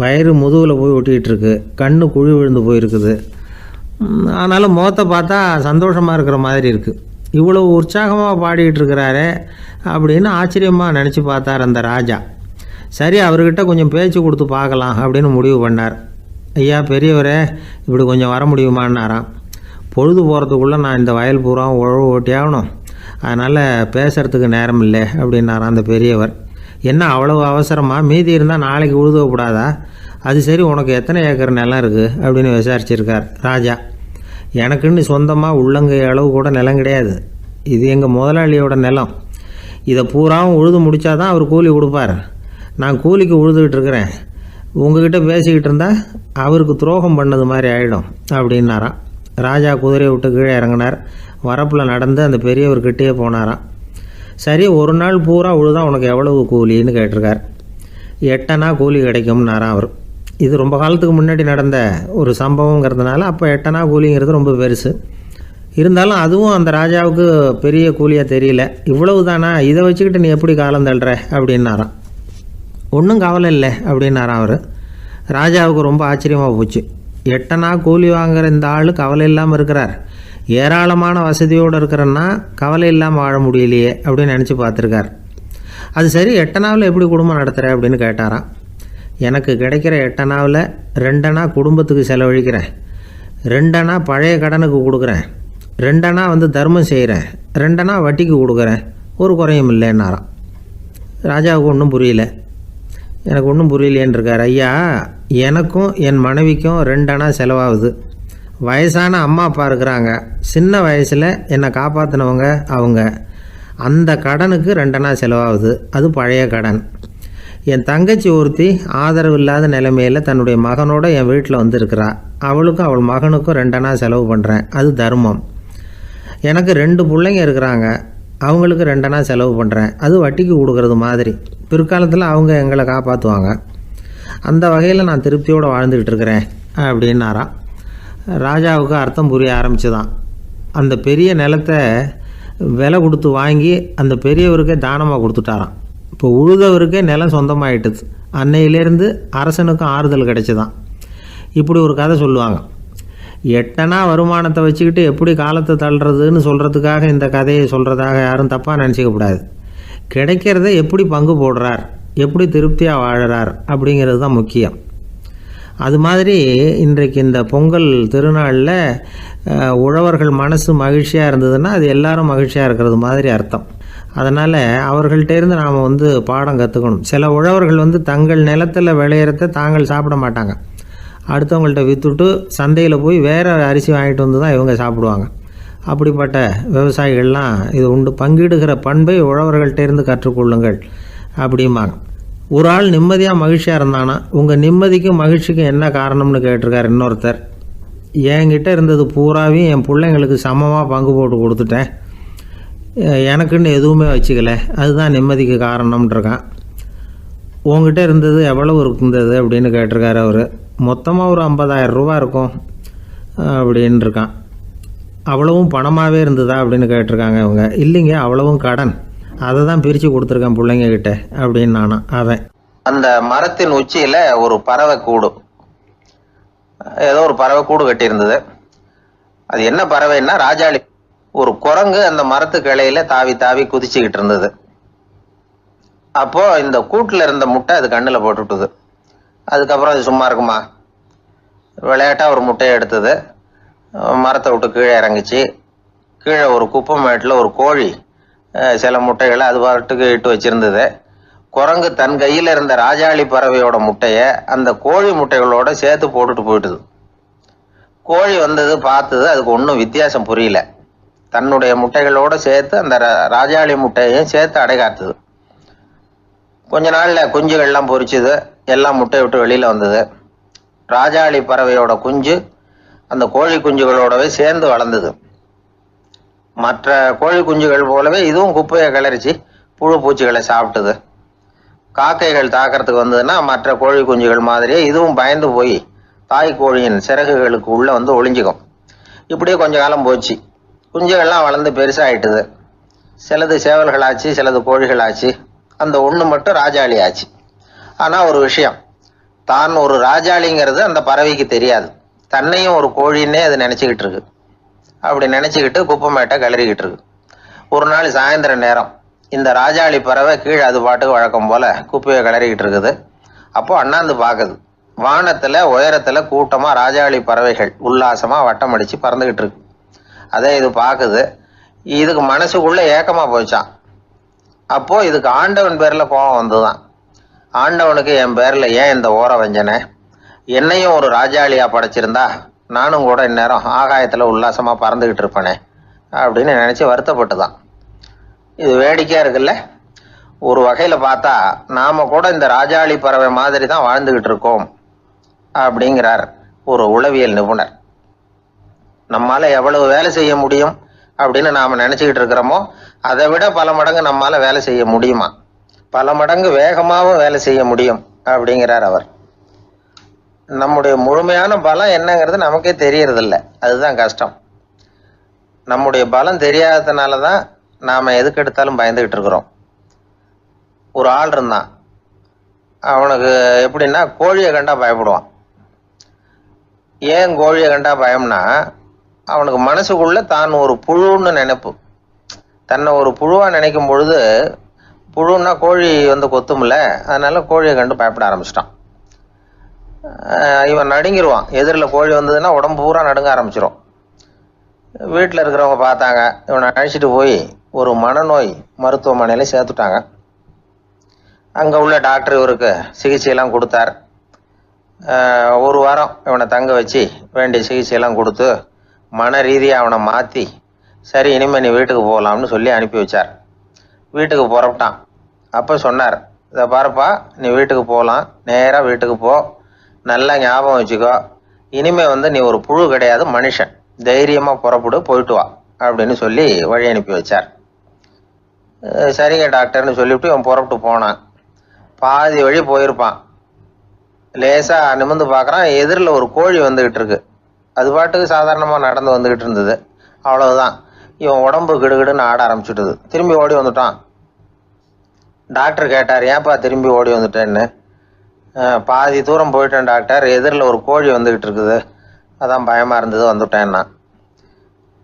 வயிறு முதுகில் போய் ஒட்டிக்கிட்டு இருக்கு, கண்ணு குழி விழுந்து போயிருக்குது. ஆனாலும் முகத்தை பார்த்தா சந்தோஷமாக இருக்கிற மாதிரி இருக்குது. இவ்வளோ உற்சாகமாக பாடிக்கிட்டு இருக்கிறாரே அப்படின்னு ஆச்சரியமாக நினச்சி பார்த்தார் அந்த ராஜா. சரி, அவர்கிட்ட கொஞ்சம் பேச்சு கொடுத்து பார்க்கலாம் அப்படின்னு முடிவு பண்ணார். ஐயா பெரியவரே, இப்படி கொஞ்சம் வர முடியுமான்னாராம். பொழுது போகிறதுக்குள்ளே நான் இந்த வயல் பூரா உழவு ஓட்டி ஆகணும், அதனால் பேசுகிறதுக்கு நேரம் இல்லை அப்படின்னாராம் அந்த பெரியவர். என்ன அவ்வளவு அவசரமாக? மீதி இருந்தால் நாளைக்கு உழுதக்கூடாதா? அது சரி, உனக்கு எத்தனை ஏக்கர் நிலம் இருக்குது அப்படின்னு விசாரிச்சிருக்கார் ராஜா. எனக்குன்னு சொந்தமாக உள்ளங்கை அளவு கூட நிலம் கிடையாது. இது எங்கள் முதலாளியோட நிலம். இதை பூராவும் உழுது முடித்தாதான் அவர் கூலி கொடுப்பார். நான் கூலிக்கு உழுதுகிட்டு இருக்கிறேன். உங்ககிட்ட பேசிக்கிட்டு இருந்தால் அவருக்கு துரோகம் பண்ணது மாதிரி ஆகிடும் அப்படின்னாராம். ராஜா குதிரையை விட்டு கீழே இறங்கினார். வரப்பில் நடந்து அந்த பெரியவர்கிட்டே போனாராம். சரி, ஒரு நாள் பூரா உழுதான் உனக்கு எவ்வளவு கூலின்னு கேட்டிருக்கார். 8 அணா கூலி கிடைக்கும்னாராம் அவர். இது ரொம்ப காலத்துக்கு முன்னாடி நடந்த ஒரு சம்பவங்கிறதுனால அப்போ 8 அணா கூலிங்கிறது ரொம்ப பெருசு. இருந்தாலும் அதுவும் அந்த ராஜாவுக்கு பெரிய கூலியாக தெரியல. இவ்வளவு தானா, இதை வச்சுக்கிட்டு நீ எப்படி காலம் தள்ளுற அப்படின்னாராம். ஒன்றும் கவலை இல்லை அப்படின்னாராம் அவர். ராஜாவுக்கு ரொம்ப ஆச்சரியமாக போச்சு. 8 அணா கூலி வாங்குகிற இந்த ஆள் கவலை இல்லாமல் இருக்கிறார், ஏராளமான வசதியோடு இருக்கிறன்னா கவலை இல்லாமல் வாழ முடியலையே அப்படின்னு நினச்சி பார்த்துருக்கார். அது சரி, 8 அணாவில் எப்படி குடும்பம் நடத்துகிற அப்படின்னு கேட்டாராம். எனக்கு கிடைக்கிற 8 அணாவில் 2 அணா குடும்பத்துக்கு செலவழிக்கிறேன், 2 அணா பழைய கடனுக்கு கொடுக்குறேன், 2 அணா தர்மம் செய்கிறேன், 2 அணா வட்டிக்கு கொடுக்குறேன், ஒரு குறையும் இல்லைன்னாராம். ராஜாவுக்கு ஒன்றும் புரியல. எனக்கு ஒன்றும் புரியலேன்னு இருக்கார். ஐயா, எனக்கும் என் மனைவிக்கும் 2 அணா செலவாகுது. வயசான அம்மா அப்பா இருக்கிறாங்க, சின்ன வயசில் என்னை காப்பாற்றினவங்க அவங்க. அந்த கடனுக்கு 2 அணா செலவாகுது, அது பழைய கடன். என் தங்கச்சி ஒருத்தி ஆதரவு இல்லாத நிலைமையில் தன்னுடைய மகனோட என் வீட்டில் வந்துருக்கிறா. அவளுக்கும் அவள் மகனுக்கும் 2 அணா செலவு பண்ணுறேன், அது தர்மம். எனக்கு 2 பிள்ளைங்க இருக்கிறாங்க, அவங்களுக்கு 2 அணா செலவு பண்ணுறேன், அது வட்டிக்கு கொடுக்கறது மாதிரி. பிற்காலத்தில் அவங்க எங்களை காப்பாற்றுவாங்க. அந்த வகையில் நான் திருப்தியோடு வாழ்ந்துக்கிட்டு இருக்கிறேன் அப்படின்னாராம். ராஜாவுக்கு அர்த்தம் புரிய ஆரம்பிச்சுதான். அந்த பெரிய நிலத்தை விலை கொடுத்து வாங்கி அந்த பெரியவருக்கே தானமாக கொடுத்துட்டாராம். இப்போ உழுதவருக்கே நிலம் சொந்தமாயிட்டுது. அன்னையிலேருந்து அரசனுக்கும் ஆறுதல் கிடைச்சிதான். இப்படி ஒரு கதை சொல்லுவாங்க. 8 அணா வருமானத்தை வச்சுக்கிட்டு எப்படி காலத்தை தள்ளுறதுன்னு சொல்கிறதுக்காக இந்த கதையை சொல்கிறதாக யாரும் தப்பாக நினச்சிக்கக்கூடாது. கிடைக்கிறத எப்படி பங்கு போடுறார், எப்படி திருப்தியாக வாழறார் அப்படிங்கிறது தான் முக்கியம். அது மாதிரி இன்றைக்கு இந்த பொங்கல் திருநாளில் உழவர்கள் மனசு மகிழ்ச்சியாக இருந்ததுன்னா அது எல்லாரும் மகிழ்ச்சியாக இருக்கிறது மாதிரி அர்த்தம். அதனால் அவர்கள்ட்டேருந்து நாம் பாடம் கற்றுக்கணும். சில உழவர்கள் தங்கள் நிலத்தில் விளையிறத தாங்கள் சாப்பிட மாட்டாங்க. அடுத்தவங்கள்ட்ட விற்றுட்டு சந்தையில் போய் வேறு அரிசி வாங்கிட்டு வந்து தான் இவங்க சாப்பிடுவாங்க. அப்படிப்பட்ட விவசாயிகள்லாம் இது உண்டு. பங்கிடுகிற பண்பை உழவர்கள்ட்டேருந்து கற்றுக்கொள்ளுங்கள் அப்படிம்பாங்க. ஒரு ஆள் நிம்மதியாக மகிழ்ச்சியாக இருந்தானா, உங்கள் நிம்மதிக்கும் மகிழ்ச்சிக்கும் என்ன காரணம்னு கேட்டிருக்கார் இன்னொருத்தர். என்கிட்ட இருந்தது பூராவையும் என் பிள்ளைங்களுக்கு சமமாக பங்கு போட்டு கொடுத்துட்டேன், எனக்குன்னு எதுவுமே வச்சுக்கல, அதுதான் நிம்மதிக்கு காரணம்ன்றிருக்கான். உங்ககிட்ட இருந்தது எவ்வளவு இருந்தது அப்படின்னு கேட்டிருக்காரு அவர். மொத்தமாக ஒரு 50,000 ரூபா இருக்கும் அப்படின்னு இருக்கான். அவ்வளவும் பணமாகவே இருந்ததா அப்படின்னு கேட்டிருக்காங்க அவங்க. இல்லைங்க, அவ்வளவும் கடன், அதை தான் பிரித்து கொடுத்துருக்கேன் பிள்ளைங்க கிட்ட அப்படின்னு நானும். அவன் அந்த மரத்தின் உச்சியில் ஒரு பறவை கூடு, ஏதோ ஒரு பறவை கூடு கட்டியிருந்தது. அது என்ன பறவைன்னா ராஜாளி. ஒரு குரங்கு அந்த மரத்து கிளையில தாவி தாவி குதிச்சுக்கிட்டு இருந்தது. அப்போ இந்த கூட்டில் இருந்த முட்டை அது கண்ணில் போட்டுவிட்டுது. அதுக்கப்புறம் அது சும்மா இருக்குமா, விளையாட்டாக ஒரு முட்டையை எடுத்தது, மரத்தை விட்டு கீழே இறங்குச்சு. கீழே ஒரு குப்பை மேட்டில் ஒரு கோழி சில முட்டைகளை அது பாட்டுக்கு இட்டு வச்சிருந்தது. குரங்கு தன் கையில் இருந்த ராஜாளி பறவையோட முட்டையை அந்த கோழி முட்டைகளோட சேர்த்து போட்டுட்டு போயிட்டுது. கோழி வந்தது, பார்த்தது, அதுக்கு ஒன்றும் வித்தியாசம் புரியல. தன்னுடைய முட்டைகளோட சேர்த்து அந்த ராஜாளி முட்டையையும் சேர்த்து அடைகாத்துது. கொஞ்ச நாளில் குஞ்சுகள்லாம் பொரிச்சுது, எல்லாம் முட்டை விட்டு வெளியில் வந்தது. ராஜாளி பறவையோட குஞ்சு அந்த கோழி குஞ்சுகளோடவே சேர்ந்து வளர்ந்தது. மற்ற கோழி குஞ்சுகள் போலவே இதுவும் குப்பையை கிளறிச்சு புழு பூச்சிகளை சாப்பிட்டுது. காக்கைகள் தாக்கிறதுக்கு வந்ததுன்னா மற்ற கோழி குஞ்சுகள் மாதிரியே இதுவும் பயந்து போய் தாய் கோழியின் சிறகுகளுக்கு உள்ள ஒளிஞ்சிக்கும். இப்படியே கொஞ்ச காலம் போச்சு. குஞ்சுகள்லாம் வளர்ந்து பெருசாகிட்டுது. சிலது சேவல்களாச்சு, சிலது கோழிகளாச்சு. அந்த ஒன்று மட்டும் ராஜாளி ஆச்சு. ஆனால் ஒரு விஷயம், தான் ஒரு ராஜாளிங்கிறது அந்த பறவைக்கு தெரியாது. தன்னையும் ஒரு கோழின்னே அது நினச்சிக்கிட்டு இருக்கு. அப்படி நினச்சிக்கிட்டு குப்பை மேட்டை கிளறிக்கிட்டு இருக்கு. ஒரு நாள் சாயந்தர நேரம் இந்த ராஜாளி பறவை கீழே அது பாட்டுக்கு வழக்கம் போல குப்பையை கிளறிக்கிட்டு இருக்குது. அப்போ அண்ணாந்து பார்க்குது. வானத்தில் உயரத்தில் கூட்டமாக ராஜாளி பறவைகள் உல்லாசமாக வட்டம் அடித்து பறந்துக்கிட்டு இருக்கு. அதை இது பார்க்குது. இதுக்கு மனசுக்குள்ளே ஏக்கமாக போச்சான். அப்போது இதுக்கு ஆண்டவன் பேரில் கோபம் வந்துதான். ஆண்டவனுக்கு என் பேரில் ஏன் இந்த ஓர வஞ்சனை, என்னையும் ஒரு ராஜாளியாக படைச்சிருந்தா நானும் கூட இந்நேரம் ஆகாயத்தில் உல்லாசமாக பறந்துக்கிட்டு இருப்பேனே அப்படின்னு நினச்சி வருத்தப்பட்டு தான். இது வேடிக்கையாக இருக்குல்ல. ஒரு வகையில் பார்த்தா நாம் கூட இந்த ராஜாளி பறவை மாதிரி தான் வாழ்ந்துக்கிட்டு இருக்கோம் அப்படிங்கிறார் ஒரு உளவியல் நிபுணர். நம்மால் எவ்வளவு வேலை செய்ய முடியும் அப்படின்னு நாம் நினச்சிக்கிட்டு இருக்கிறோமோ அதை விட பல மடங்கு நம்மால் வேலை செய்ய முடியுமா, பல மடங்கு வேகமாகவும் வேலை செய்ய முடியும் அப்படிங்கிறார் அவர். நம்முடைய முழுமையான பலம் என்னங்கிறது நமக்கே தெரியறதில்ல, அதுதான் கஷ்டம். நம்முடைய பலம் தெரியாததுனால தான் நாம் எதுக்கு எடுத்தாலும் பயந்துக்கிட்டு இருக்கிறோம். ஒரு ஆள் இருந்தான், அவனுக்கு எப்படின்னா கோழியை கண்டா பயப்படுவான். ஏன் கோழியை கண்டா பயம்னா, அவனுக்கு மனசுக்குள்ள தான் ஒரு புழுன்னு நினைப்பு. தன்னை ஒரு புழுவாக நினைக்கும் பொழுது, புழுன்னா கோழி கொத்துமில்ல, அதனால கோழியை கண்டு பயப்பட ஆரம்பிச்சிட்டான். இவன் நடுங்கிடுவான். எதிரில் கோழி வந்ததுன்னா உடம்பு பூரா நடுங்க ஆரம்பிச்சிடும். வீட்டில் இருக்கிறவங்க பார்த்தாங்க. இவனை அழைச்சிட்டு போய் ஒரு மனநோய் மருத்துவமனையில் சேர்த்துட்டாங்க. அங்கே உள்ள டாக்டர் இவருக்கு சிகிச்சையெல்லாம் கொடுத்தார். ஒரு வாரம் இவனை தங்க வச்சு வேண்டிய சிகிச்சையெல்லாம் கொடுத்து மன ரீதியாக அவனை மாற்றி, சரி இனிமேல் நீ வீட்டுக்கு போகலாம்னு சொல்லி அனுப்பி வச்சார். வீட்டுக்கு புறப்பட்டான். அப்போ சொன்னார், இதை பாருப்பா, நீ வீட்டுக்கு போகலாம், நேராக வீட்டுக்கு போ, நல்லா ஞாபகம் வச்சுக்கோ, இனிமே நீ ஒரு புழு கிடையாது, மனுஷன், தைரியமா புறப்படு, போயிட்டு வா அப்படின்னு சொல்லி வழி அனுப்பி வச்சார். சரிங்க டாக்டர்னு சொல்லிவிட்டு இவன் புறப்பட்டு போனான். பாதி வழி போயிருப்பான். லேசா நிமிர்ந்து பார்க்கறான், எதிரில் ஒரு கோழி வந்துகிட்டு இருக்கு. அது பாட்டுக்கு சாதாரணமா நடந்து வந்துகிட்டு இருந்தது. அவ்வளவுதான், இவன் உடம்பு கிடுகிடுன்னு ஆட ஆரம்பிச்சுட்டுது. திரும்பி ஓடி வந்துட்டான். டாக்டர் கேட்டார், ஏன்பா திரும்பி ஓடி வந்துட்டேன்னு. பாதி தூரம் போயிட்டேன் டாக்டர், எதிரில் ஒரு கோழி வந்துகிட்டு இருக்குது, அதான் பயமா இருந்தது, வந்துட்டேன்னா.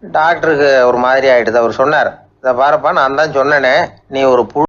டாக்டருக்கு ஒரு மாதிரி ஆயிடுது. அவர் சொன்னார், இதை பாருப்பா, நான் தான் சொன்னேனே, நீ ஒரு புழு